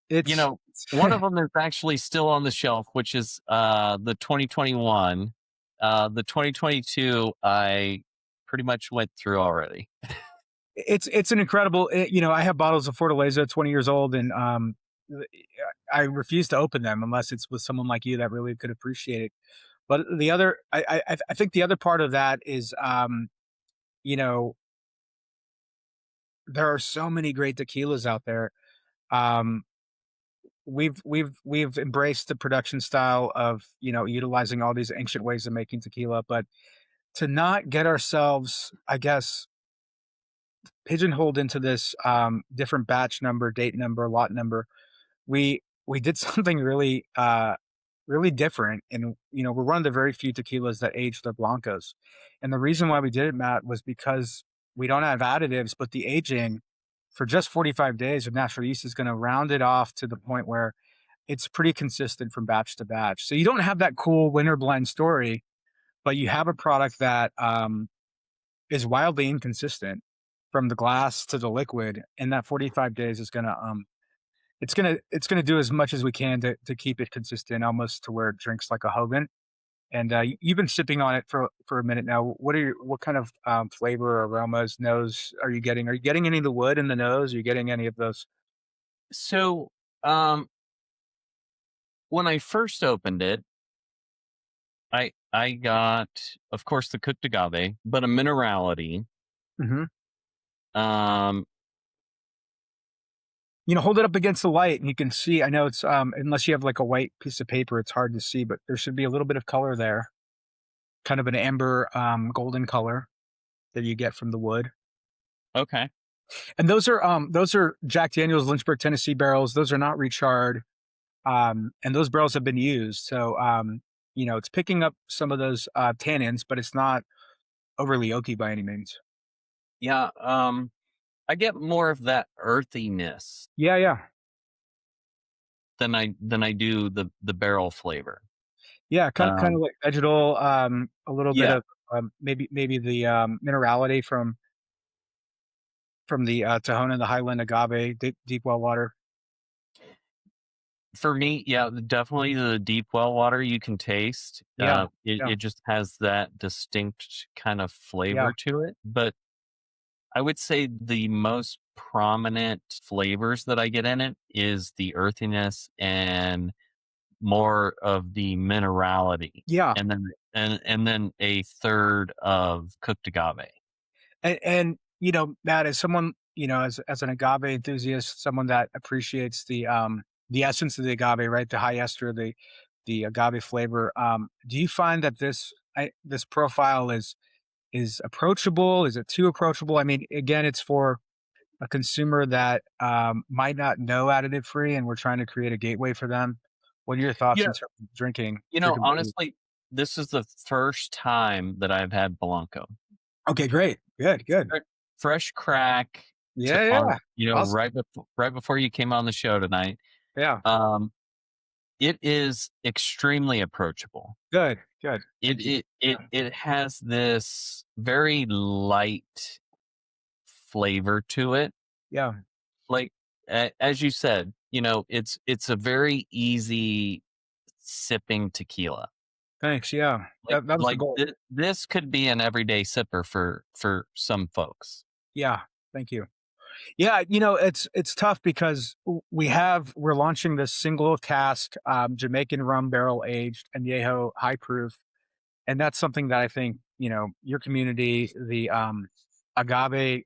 you it's know, one of them is actually still on the shelf, which is the 2021. The 2022, I pretty much went through already. it's an incredible. I have bottles of Fortaleza, 20 years old, and I refuse to open them unless it's with someone like you that really could appreciate it. But I think the other part of that is, you know, there are so many great tequilas out there. Um, we've embraced the production style of utilizing all these ancient ways of making tequila, but to not get ourselves, I guess, pigeonholed into this different batch number, date number, lot number, we did something really different. And we're one of the very few tequilas that age their blancos. And the reason why we did it, Matt, was because we don't have additives, but the aging for just 45 days of natural yeast is going to round it off to the point where it's pretty consistent from batch to batch. So you don't have that cool winter blend story, but you have a product that is wildly inconsistent from the glass to the liquid. And that 45 days is going to it's gonna do as much as we can to keep it consistent, almost to where it drinks like a Hogan. And you've been sipping on it for a minute now. What kind of flavor, aromas, nose are you getting? Are you getting any of the wood in the nose? Are you getting any of those? So, um, when I first opened it, I got, of course, the cooked agave, but a minerality. Hmm. Um, Hold it up against the light, and you can see. I know it's unless you have like a white piece of paper, it's hard to see, but there should be a little bit of color there, kind of an amber, golden color that you get from the wood. okay. And those are Jack Daniel's Lynchburg, Tennessee barrels. Those are not recharred. And those barrels have been used. So, it's picking up some of those tannins, but it's not overly oaky by any means. Yeah. I get more of that earthiness Yeah, yeah, than I do the barrel flavor. yeah. Kind of Um, like vegetal. A little bit yeah. of maybe the minerality from the Tahona, the Highland agave, deep well water. For me, yeah, definitely the deep well water you can taste. Yeah, It, yeah, it just has that distinct kind of yeah, flavor to it. But I would say the most prominent flavors that I get in it is the earthiness and more of the minerality. yeah. And then a third of cooked agave. And Matt, as someone, as an agave enthusiast, someone that appreciates the essence of the agave, right? The high ester, the agave flavor. Do you find that this profile is approachable? Is it too approachable? I mean, again, it's for a consumer that might not know additive free, and we're trying to create a gateway for them. What are your thoughts Yeah. in terms of drinking? Honestly, this is the first time that I've had Polanco. Okay, great. Good, good. Fresh crack to Yeah, farm, yeah. Awesome. right before you came on the show tonight. Yeah. Um, it is extremely approachable. Good, good. It Thank you. it has this very light flavor to it. Yeah. Like as you said, it's a very easy sipping tequila. Thanks. Yeah. That was the goal. This could be an everyday sipper for some folks. Yeah. Thank you. Yeah, it's tough because we're launching this single cask Jamaican rum barrel aged añejo high proof, and that's something that I think your community, the agave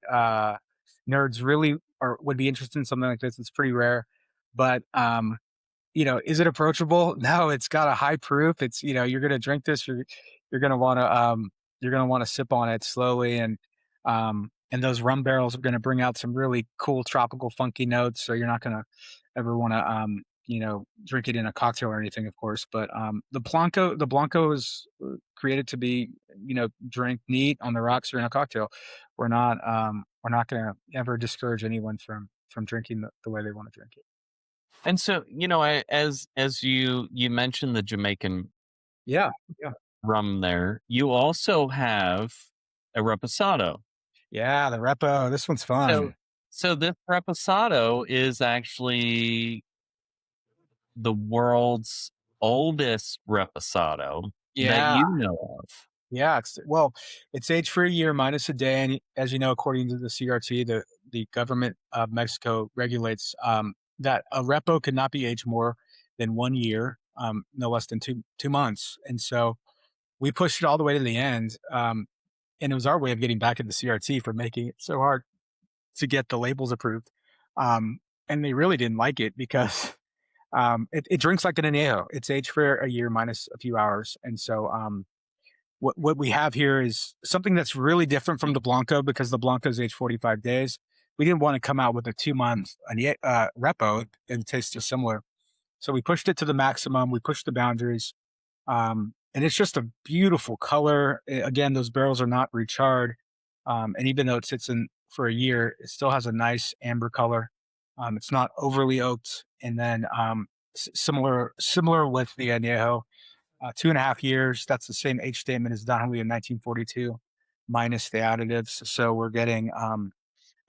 nerds, really would be interested in something like this. It's pretty rare, but is it approachable? No, it's got a high proof. It's you're gonna drink this, you're gonna want to sip on it slowly, and those rum barrels are gonna bring out some really cool tropical funky notes. So you're not gonna ever want to drink it in a cocktail or anything, of course. But the Blanco is created to be drink neat on the rocks or in a cocktail. We're not gonna ever discourage anyone from drinking the way they want to drink it. And so, as you mentioned the Jamaican Yeah, yeah. rum there, you also have a reposado. Yeah, the repo. This one's So fun. so this reposado is actually the world's oldest reposado that Yeah, you know of. yeah. It's aged for a year minus a day, and as you know, according to the CRT, the government of Mexico regulates that a repo cannot be aged more than 1 year, no less than two months, and so we pushed it all the way to the end. And it was our way of getting back at the CRT for making it so hard to get the labels approved. And they really didn't like it because it drinks like an añejo. It's aged for a year minus a few hours. And so what we have here is something that's really different from the Blanco because the Blanco is aged 45 days. We didn't want to come out with a 2-month repo and taste just similar. So we pushed it to the maximum. We pushed the boundaries. And it's just a beautiful color. Again, those barrels are not recharred. And even though it sits in for a year, it still has a nice amber color. It's not overly oaked. And then similar with the Añejo, 2.5 years. That's the same age statement as Don Julio in 1942, minus the additives. So we're getting an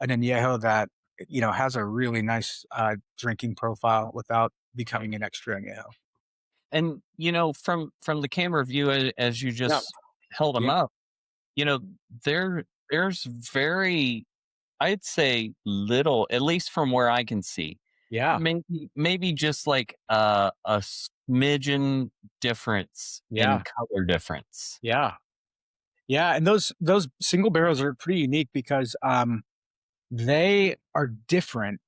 Añejo that has a really nice drinking profile without becoming an extra Añejo. And from the camera view as you Yeah. just held them Yeah. up, there's very, I'd say, little, at least from where I can see. Yeah. Maybe just like a smidgen difference in color difference. Yeah. Yeah, and those single barrels are pretty unique because they are different.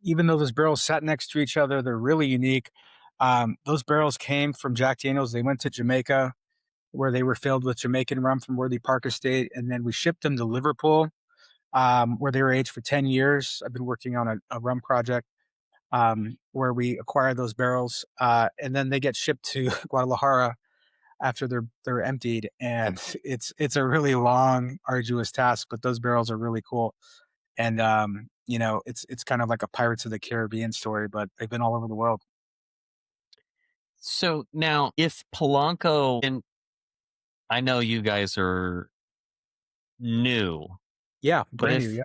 Even though those barrels sat next to each other, they're really unique. Those barrels came from Jack Daniels. They went to Jamaica, where they were filled with Jamaican rum from Worthy Park Estate, and then we shipped them to Liverpool, where they were aged for 10 years. I've been working on a rum project where we acquire those barrels, and then they get shipped to Guadalajara after they're emptied, and it's a really long, arduous task. But those barrels are really cool, and it's kind of like a Pirates of the Caribbean story, but they've been all over the world. So now, if Polanco, and I know you guys are new, Yeah, but brand new.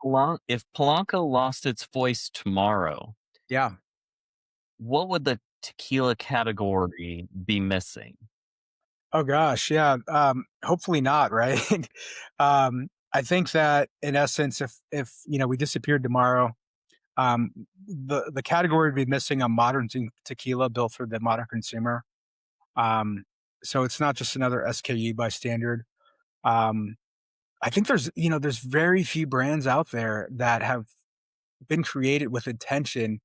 Yeah, if Polanco lost its voice tomorrow, yeah. what would the tequila category be missing? Oh gosh, yeah. Hopefully not, right? I think that in essence, if we disappeared tomorrow, the category would be missing a modern tequila built for the modern consumer. So it's not just another SKU by standard. I think there's very few brands out there that have been created with intention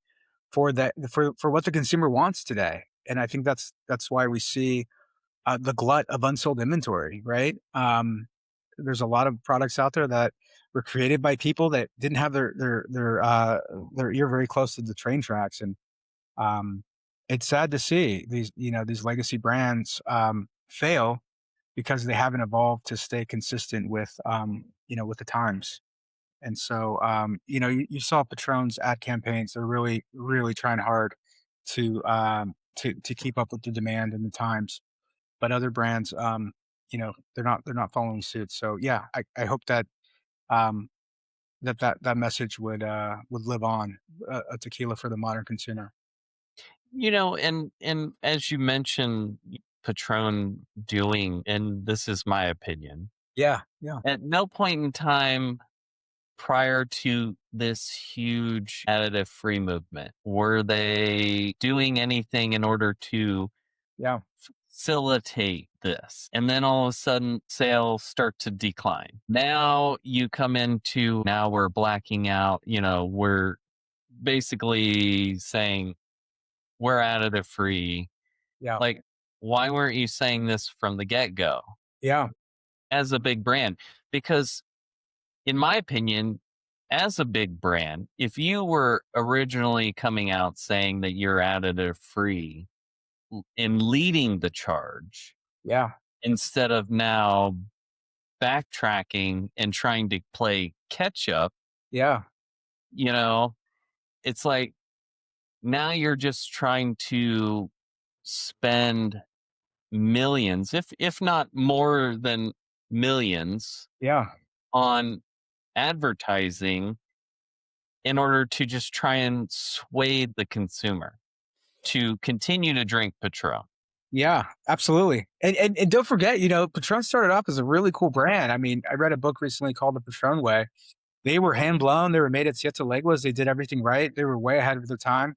for that for what the consumer wants today. And I think that's why we see the glut of unsold inventory, right? There's a lot of products out there that were created by people that didn't have their ear very close to the train tracks, and it's sad to see these legacy brands fail because they haven't evolved to stay consistent with, with the times. And so, you saw Patron's ad campaigns. They're really, really trying hard to keep up with the demand and the times. But other brands, they're not following suit. So yeah, I hope that um, that message would live on, a tequila for the modern consumer. And as you mentioned, Patron doing, and this is my opinion, Yeah, yeah, at no point in time prior to this huge additive free movement were they doing anything in order to yeah, facilitate this. And then all of a sudden sales start to decline. Now you come into, now we're blacking out, we're basically saying we're additive free. yeah, Like, why weren't you saying this from the get go yeah, as a big brand? Because, in my opinion, as a big brand, if you were originally coming out saying that you're additive free and leading the charge, yeah, instead of now backtracking and trying to play catch up, yeah, you know, it's like now you're just trying to spend millions, if not more than millions, yeah. on advertising in order to just try and sway the consumer to continue to drink Patron. Yeah, absolutely. And don't forget, Patron started off as a really cool brand. I mean, I read a book recently called The Patron Way. They were hand blown. They were made at Siete Leguas. They did everything right. They were way ahead of their time.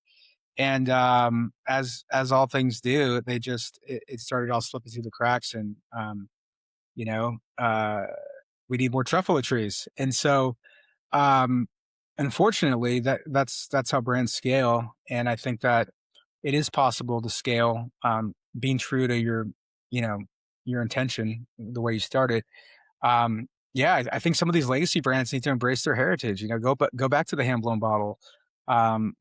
And as all things do, it started all slipping through the cracks. And you know, uh, we need more truffalo trees. And so, um, unfortunately, that's how brands scale. And I think that it is possible to scale, being true to you know, your intention, the way you started. Yeah, I think some of these legacy brands need to embrace their heritage. Go back to the hand blown bottle. Um,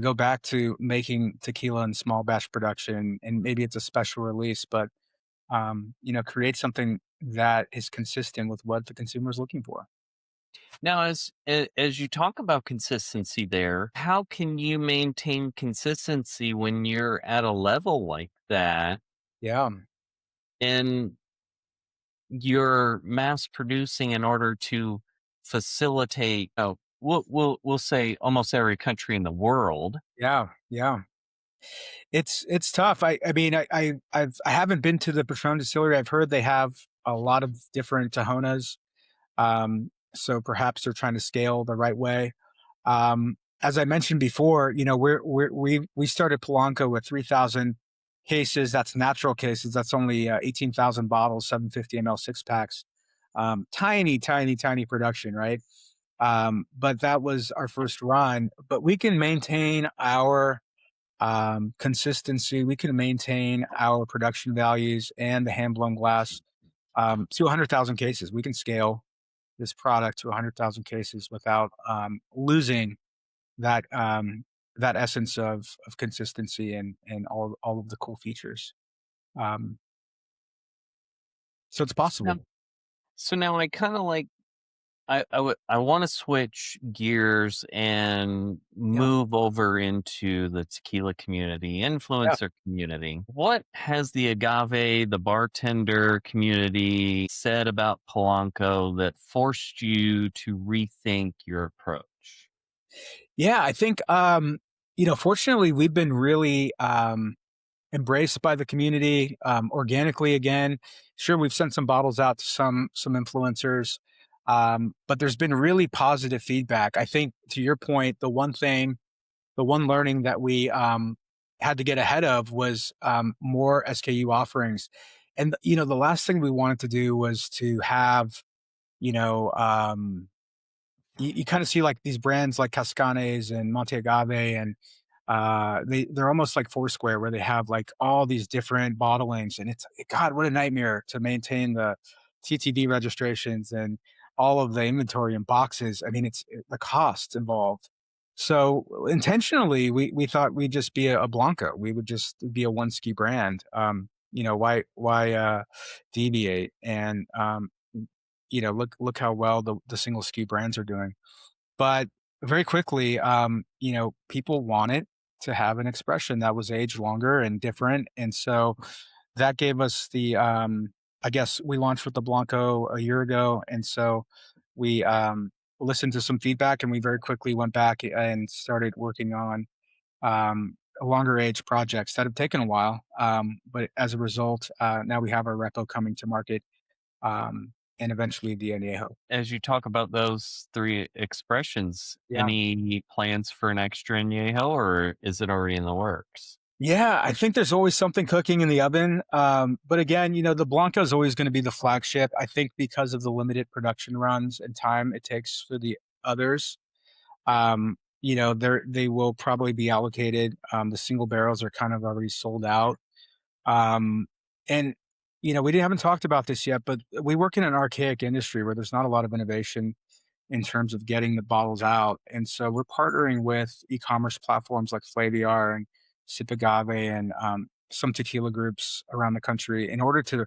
go back to making tequila in small batch production, and maybe it's a special release, but create something that is consistent with what the consumer is looking for. Now, as you talk about consistency there, how can you maintain consistency when you're at a level like that Yeah, and you're mass producing in order to facilitate, we'll say almost every country in the world? yeah, yeah. It's tough. I haven't been to the Patron distillery. I've heard they have a lot of different Tahonas. So perhaps they're trying to scale the right way. As I mentioned before, we started Polanco with 3,000 cases. That's natural cases. That's only 18,000 bottles, 750 ml 6 packs. Tiny, tiny, tiny production, right? But that was our first run. But we can maintain our consistency. We can maintain our production values and the hand blown glass to 100,000 cases. We can scale this product to 100,000 cases without losing that essence of consistency and all of the cool features. Um, so it's Now, possible. so now I kind of like, I want to switch gears and Yeah. move over into the tequila community, Yeah. influencer community. What has the agave, the bartender community said about Polanco that forced you to rethink your approach? Yeah. I think, fortunately, we've been really embraced by the community organically again. Sure, we've sent some bottles out to some influencers, but there's been really positive feedback. I think, to your point, the one learning that we had to get ahead of was more SKU offerings. And the last thing we wanted to do was to have, you know, um, you kind of see like these brands like Cascanes and Monte Agave, and they're almost like Foursquare, where they have like all these different bottlings, and it's, God, what a nightmare to maintain the TTD registrations and all of the inventory and boxes. I mean, it's the cost involved. So intentionally, we thought we'd just be a Blanco. We would just be a one ski brand. why deviate? And look how well the single SKU brands are doing. But very quickly, people wanted to have an expression that was aged longer and different, and so that gave us I guess we launched with the Blanco a year ago, and so we listened to some feedback, and we very quickly went back and started working on longer age projects that have taken a while. But as a result, now we have our repo coming to market, and eventually the añejo. As you talk about those three expressions, Yeah. any plans for an extra añejo, or is it already in the works? Yeah, I think there's always something cooking in the oven. But again, the Blanco is always going to be the flagship. I think because of the limited production runs and time it takes for the others, they will probably be allocated. The single barrels are kind of already sold out. And we haven't talked about this yet, but we work in an archaic industry where there's not a lot of innovation in terms of getting the bottles out. And so we're partnering with e-commerce platforms like Flaviar and Sip Agave and some tequila groups around the country in order to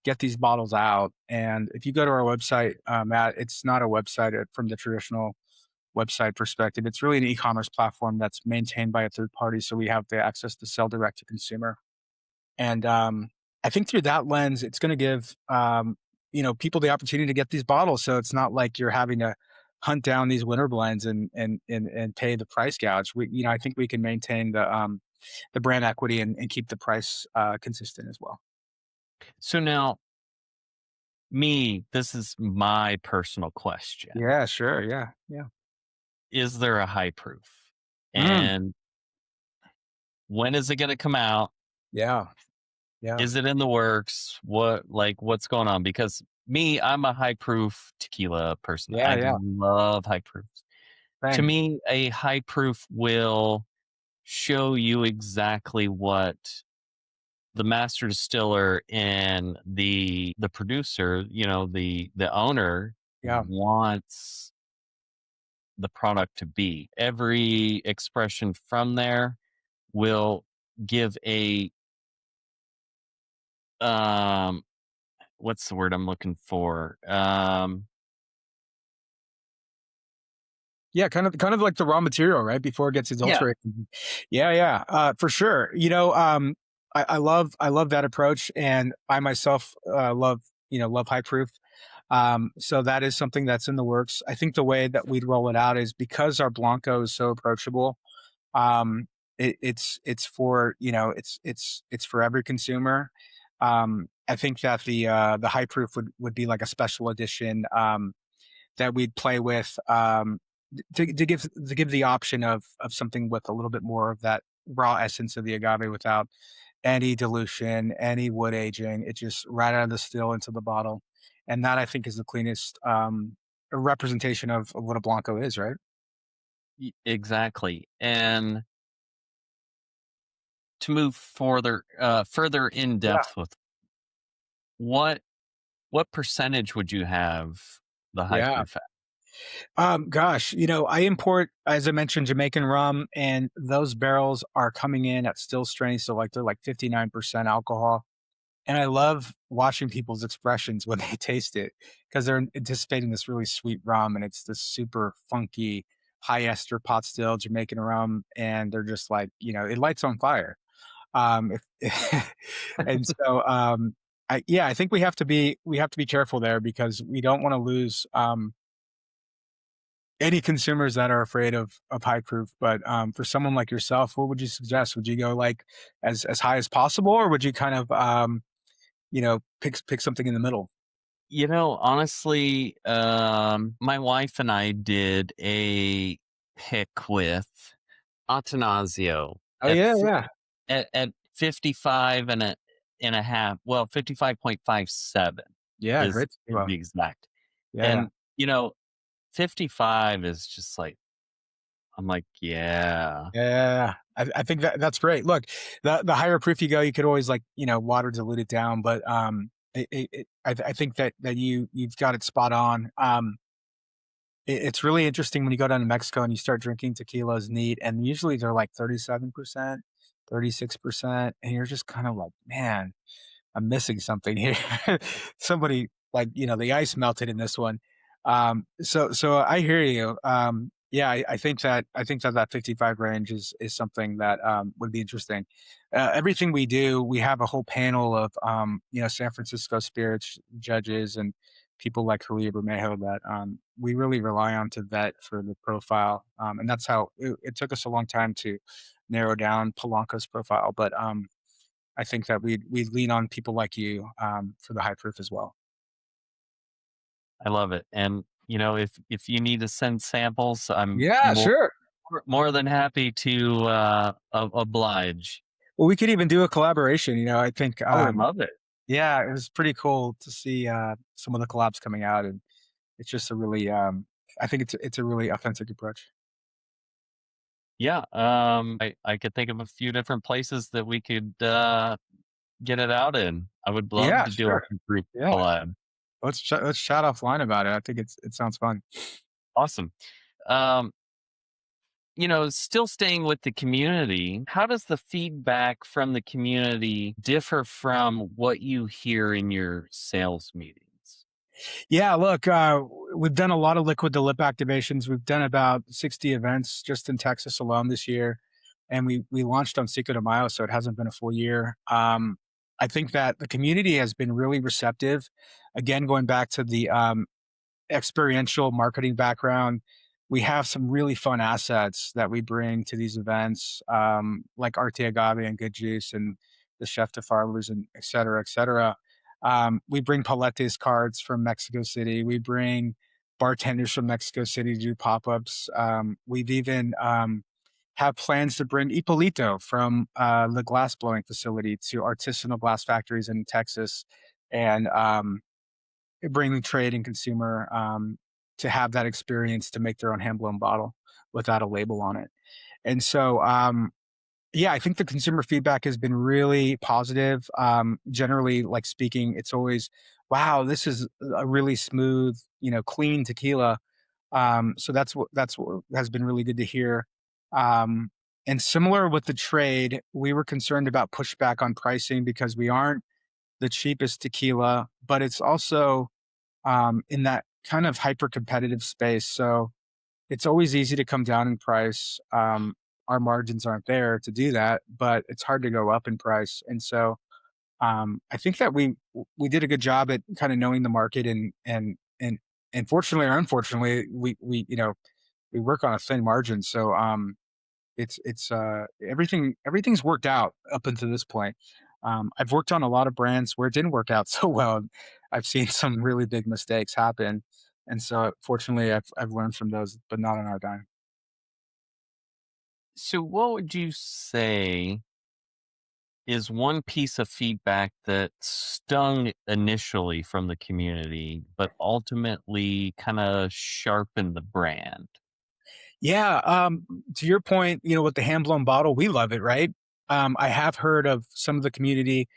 get these bottles out. And if you go to our website, Matt, it's not a website from the traditional website perspective. It's really an e-commerce platform that's maintained by a third party. So we have the access to sell direct to consumer. And I think through that lens, it's going to give people the opportunity to get these bottles. So it's not like you're having to hunt down these winter blends and pay the price gouge. I think we can maintain the brand equity and keep the price consistent as well. So now, this is my personal question. Yeah, sure. Yeah. Is there a high proof? And when is it going to come out? Yeah. Is it in the works? What's going on? Because I'm a high proof tequila person. I love high proofs. Thanks. To me, a high proof will show you exactly what the master distiller and the producer, the owner wants the product to be. Every expression from there will give a what's the word I'm looking for? Yeah, kind of like the raw material, right? Before it gets adulterated. Yeah. For sure. I love that approach, and I myself love high proof. So that is something that's in the works. I think the way that we'd roll it out is because our Blanco is so approachable. It's for it's for every consumer. I think that the high proof would be like a special edition that we'd play with to give the option of something with a little bit more of that raw essence of the agave without any dilution, any wood aging. It just right out of the still into the bottle, and that I think is the cleanest representation of what a Blanco is, right? Exactly. And to move further in depth with what percentage would you have the high proof at? Gosh, I import, as I mentioned, Jamaican rum, and those barrels are coming in at still strength, so they're like 59% alcohol. And I love watching people's expressions when they taste it because they're anticipating this really sweet rum, and it's this super funky, high ester pot still Jamaican rum, and they're just like, it lights on fire. And so, I think we have to be careful there because we don't want to lose any consumers that are afraid of high proof. But for someone like yourself, what would you suggest? Would you go like as high as possible, or would you kind of pick something in the middle? Honestly, my wife and I did a pick with Atanasio. Oh yeah. At 55 and a half. Well, 55.57. Yeah, is great. to be exact. Yeah. And 55 is just like, I'm like, yeah. Yeah. I think that's great. Look, the higher proof you go, you could always water dilute it down, but I think that you've got it spot on. It's really interesting when you go down to Mexico and you start drinking tequilas neat, and usually they're like 37%, 36%, and you're just kind of like, man, I'm missing something here. Somebody like, the ice melted in this one. So I hear you. Yeah, I think that 55 range is something that would be interesting. Everything we do, we have a whole panel of San Francisco spirits judges and people like Julio Bermejo that we really rely on to vet for the profile, and that's how it took us a long time to narrow down Polanco's profile. But I think that we lean on people like you for the high proof as well. I love it. And, if you need to send samples, I'm Yeah, sure. more than happy to oblige. Well, we could even do a collaboration. I think, I would love it. yeah, it was pretty cool to see some of the collabs coming out, and it's just a really, I think it's a really authentic approach. Yeah. I could think of a few different places that we could get it out in. I would love Yeah, to do a sure. group Yeah, collab. let's chat offline about it. I think it sounds fun. Awesome. Um, still staying with the community, how does the feedback from the community differ from what you hear in your sales meetings? Yeah, look, we've done a lot of liquid to lip activations. We've done about 60 events just in Texas alone this year, and we launched on Cinco de Mayo, so it hasn't been a full year. I think that the community has been really receptive. Again, going back to the experiential marketing background, we have some really fun assets that we bring to these events, like Arte Agave and Good Juice and the Chef de Farlers and et cetera, et cetera. We bring Paletes cards from Mexico City. We bring bartenders from Mexico City to do pop-ups. We've even have plans to bring Ippolito from the glass blowing facility to artisanal glass factories in Texas, and bring the trade and consumer to have that experience to make their own hand blown bottle without a label on it. And so, yeah, I think the consumer feedback has been really positive. Generally, like speaking, it's always, wow, this is a really smooth, clean tequila. So that's what has been really good to hear. Um, and similar with the trade, we were concerned about pushback on pricing because we aren't the cheapest tequila, but it's also in that kind of hyper competitive space. So it's always easy to come down in price. Our margins aren't there to do that, but it's hard to go up in price. And so I think that we did a good job at kind of knowing the market, and fortunately or unfortunately, we work on a thin margin. So it's everything's worked out up until this point. I've worked on a lot of brands where it didn't work out so well. I've seen some really big mistakes happen, and so fortunately, I've learned from those, but not on our dime. So, what would you say is one piece of feedback that stung initially from the community, but ultimately kind of sharpened the brand? Yeah, to your point, with the hand blown bottle, we love it, right? I have heard of some of the community.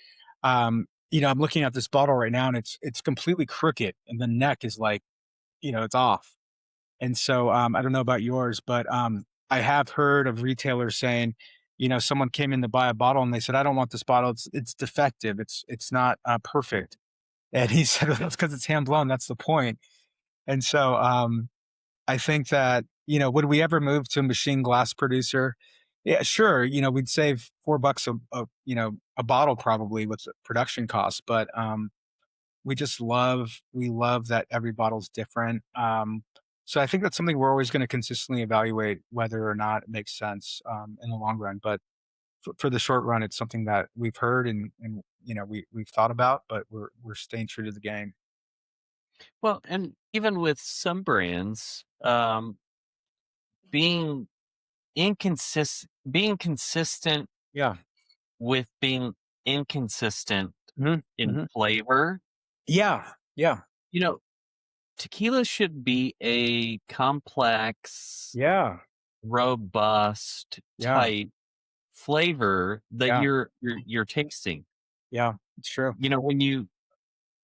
I'm looking at this bottle right now, and it's completely crooked, and the neck is like, it's off. And so, I don't know about yours, but I have heard of retailers saying, someone came in to buy a bottle and they said, "I don't want this bottle. It's defective. It's not perfect." And he said, "Well, that's because it's hand blown. That's the point." And so, I think that would we ever move to a machine glass producer? Yeah, sure. We'd save $4 a bottle probably with the production costs, but we love that every bottle's different. So I think that's something we're always going to consistently evaluate whether or not it makes sense in the long run. But for the short run, it's something that we've heard and we've thought about, but we're staying true to the game. Well, and even with some brands, being being consistent Yeah. with being inconsistent Hmm. in Hmm. flavor, Yeah. Yeah. you know, tequila should be a complex, Yeah. robust Yeah. type flavor that Yeah. you're tasting. Yeah. It's true. When you,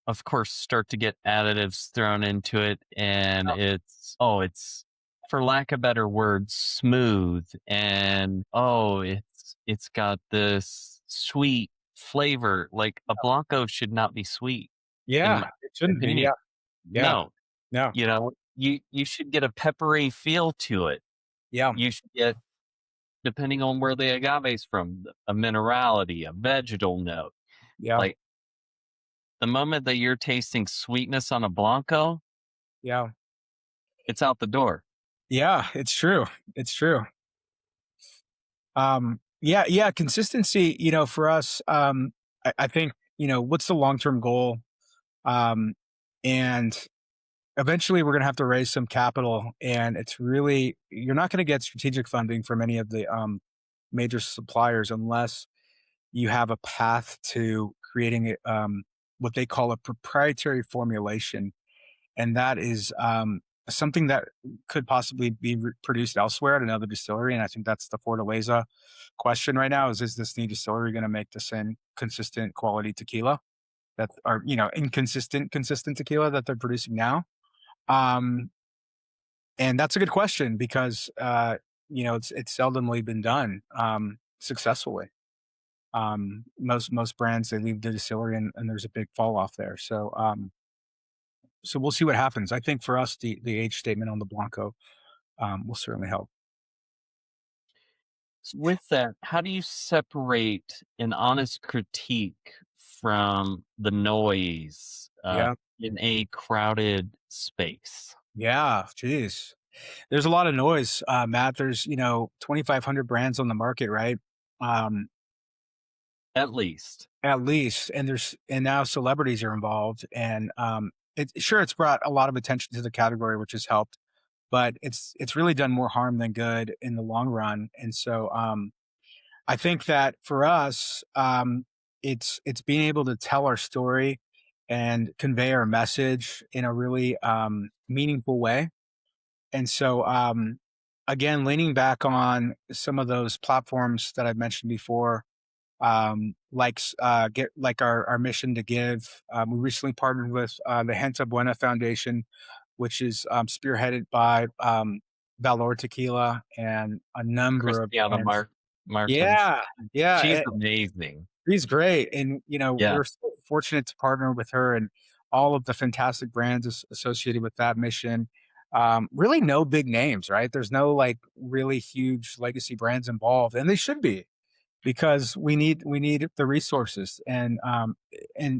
of course, start to get additives thrown into it, and it's for lack of better words, smooth, and it's got this sweet flavor. Like a Blanco should not be sweet, in Yeah, my it shouldn't be. opinion. Yeah, yeah, No, no, you should get a peppery feel to it. yeah, You should get, depending on where the agave's from, a minerality, a vegetal note. yeah, Like the moment that you're tasting sweetness on a Blanco, yeah, it's out the door. yeah. It's true. It's true. Yeah, yeah. Consistency. For us, I think what's the long term goal, and eventually we're going to have to raise some capital, and it's really you're not going to get strategic funding from any of the major suppliers unless you have a path to creating what they call a proprietary formulation, and that is something that could possibly be produced elsewhere at another distillery. And I think that's the Fortaleza question right now: is this new distillery going to make the same consistent quality tequila that are consistent tequila that they're producing now? Um, and that's a good question because it's seldomly been done successfully. Most brands, they leave the distillery and there's a big fall off there. So we'll see what happens. I think for us, the age statement on the Blanco will certainly help. With that, how do you separate an honest critique from the noise Yeah, in a crowded space? yeah. Geez, there's a lot of noise, Matt. There's 2,500 brands on the market, right? Um, At least. at least, and now celebrities are involved, and it's brought a lot of attention to the category, which has helped, but it's really done more harm than good in the long run. And so I think that for us, it's being able to tell our story and convey our message in a really meaningful way. And so again, leaning back on some of those platforms that I've mentioned before, get like our mission to give. We recently partnered with the Gente Buena Foundation, which is spearheaded by Valor Tequila and a Chris number of Miano brands. Martins. Yeah, yeah, She's amazing. she's great, and Yeah. we're so fortunate to partner with her and all of the fantastic brands associated with that mission. Really, no big names, right? There's no like really huge legacy brands involved, and they should be because we need the resources, and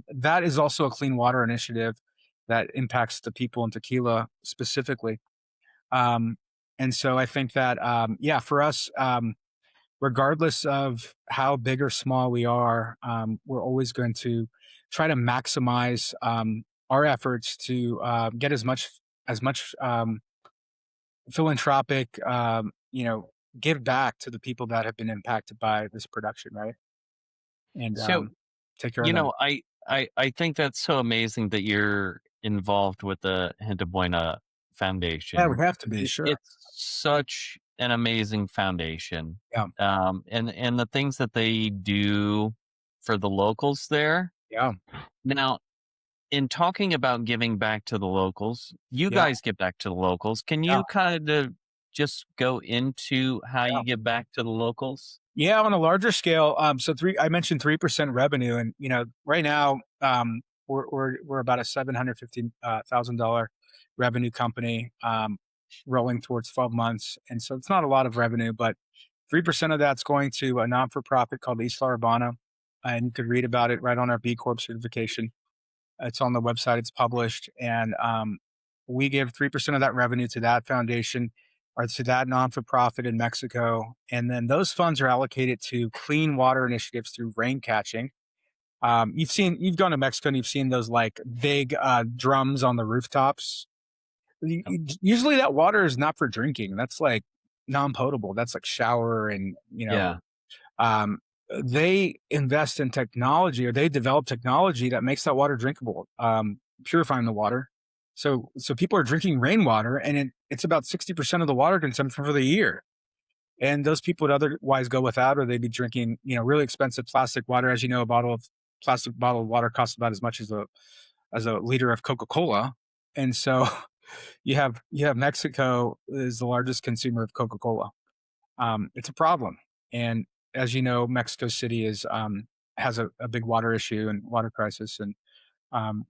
that is also a clean water initiative that impacts the people in tequila specifically. Um, and so I think that yeah, for us, regardless of how big or small we are, we're always going to try to maximize our efforts to get as much philanthropic, give back to the people that have been impacted by this production, right? And So, take care of them. I think that's so amazing that you're involved with the Gente Buena Yeah, we Foundation. have to be sure. It's such an amazing foundation. Yeah, And the things that they do for the locals there. yeah, Now, in talking about giving back to the locals, you yeah, guys give back to the locals. Can yeah, you kind of just go into how yeah. you give back to the locals? Yeah, on a larger scale, I mentioned 3% revenue, and right now, we're about a $750,000 revenue company, rolling towards 12 months, and so it's not a lot of revenue, but 3% of that's going to a non for profit called Isla Urbana, and you could read about it right on our B Corp certification. It's on the website. It's published, and we give 3% of that revenue to that foundation or to that non-for-profit in Mexico, and then those funds are allocated to clean water initiatives through rain catching. You've gone to Mexico and you've seen those like big drums on the rooftops. Usually, that water is not for drinking. That's like non-potable. That's like shower and Yeah. um, they invest in technology or they develop technology that makes that water drinkable, purifying the water. So people are drinking rainwater, and it's about 60% of the water consumption for the year. And those people would otherwise go without, or they'd be drinking, really expensive plastic water. As you know, plastic bottle of water costs about as much as a liter of Coca-Cola. And so you have Mexico is the largest consumer of Coca-Cola. It's a problem. And as you know, Mexico City is has a big water issue and water crisis, and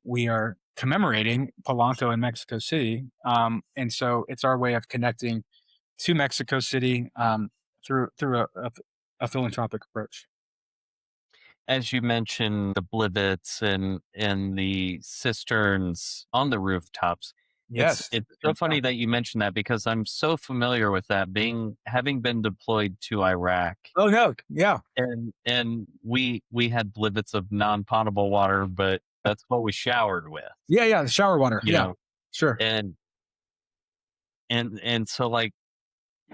we are commemorating Polanco in Mexico City, and so it's our way of connecting to Mexico City through a philanthropic approach. As you mentioned, the blivets and the cisterns on the rooftops. It's Yes. it's so funny that you mentioned that because I'm so familiar with that, having been deployed to Iraq, Oh no. Yeah. and we had blivets of non-potable water, but that's what we showered with, Yeah. Yeah. The shower water. you Yeah. know, Sure. and and so like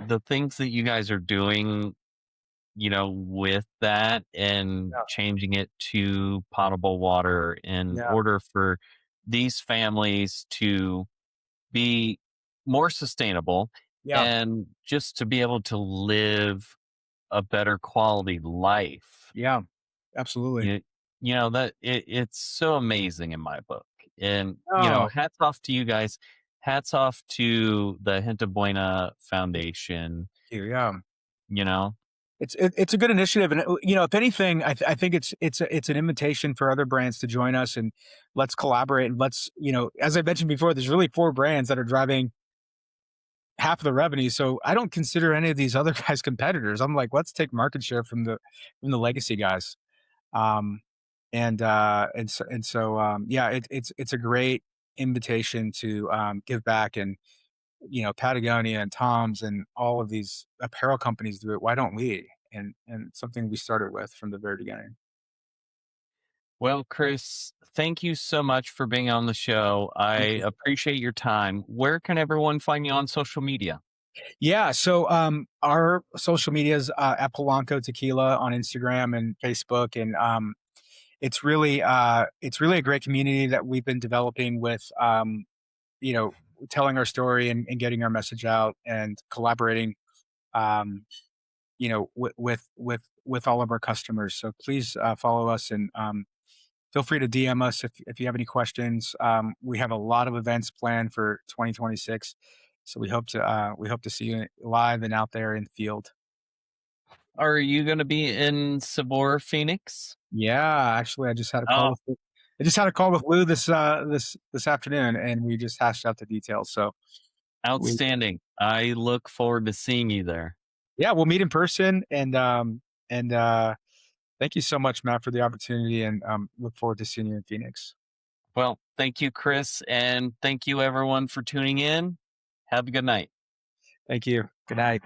the things that you guys are doing, with that and Yeah. changing it to potable water in Yeah. order for these families to be more sustainable Yeah. and just to be able to live a better quality life. Yeah. Absolutely. You, it's so amazing in my book. And, Oh, hats off to you guys. Hats off to the Hinta Buena Foundation, yeah. you know. It's a good initiative, and if anything, I think it's an invitation for other brands to join us, and let's collaborate, and let's, as I mentioned before, there's really 4 brands that are driving half of the revenue. So I don't consider any of these other guys competitors. I'm like, let's take market share from the legacy guys. Um, and so yeah, it's a great invitation to give back, and Patagonia and Tom's and all of these apparel companies do it. Why don't we? And something we started with from the very beginning. Well, Chris, thank you so much for being on the show. I Thank you. appreciate your time. Where can everyone find you on social media? Yeah. So our social media is at Polanco Tequila on Instagram and Facebook, and it's really a great community that we've been developing with you know telling our story and getting our message out and collaborating um, with all of our customers. So please follow us, and feel free to DM us if you have any questions. We have a lot of events planned for 2026, so we hope to see you live and out there in the field. Are you going to be in Sabor, Phoenix? Yeah, actually, Oh, I just had a call with Lou this afternoon, and we just hashed out the details. So we outstanding. I look forward to seeing you there. yeah, we'll meet in person, and thank you so much, Matt, for the opportunity, and look forward to seeing you in Phoenix. Well, thank you, Chris. And thank you, everyone, for tuning in. Have a good night. Thank you. Good night.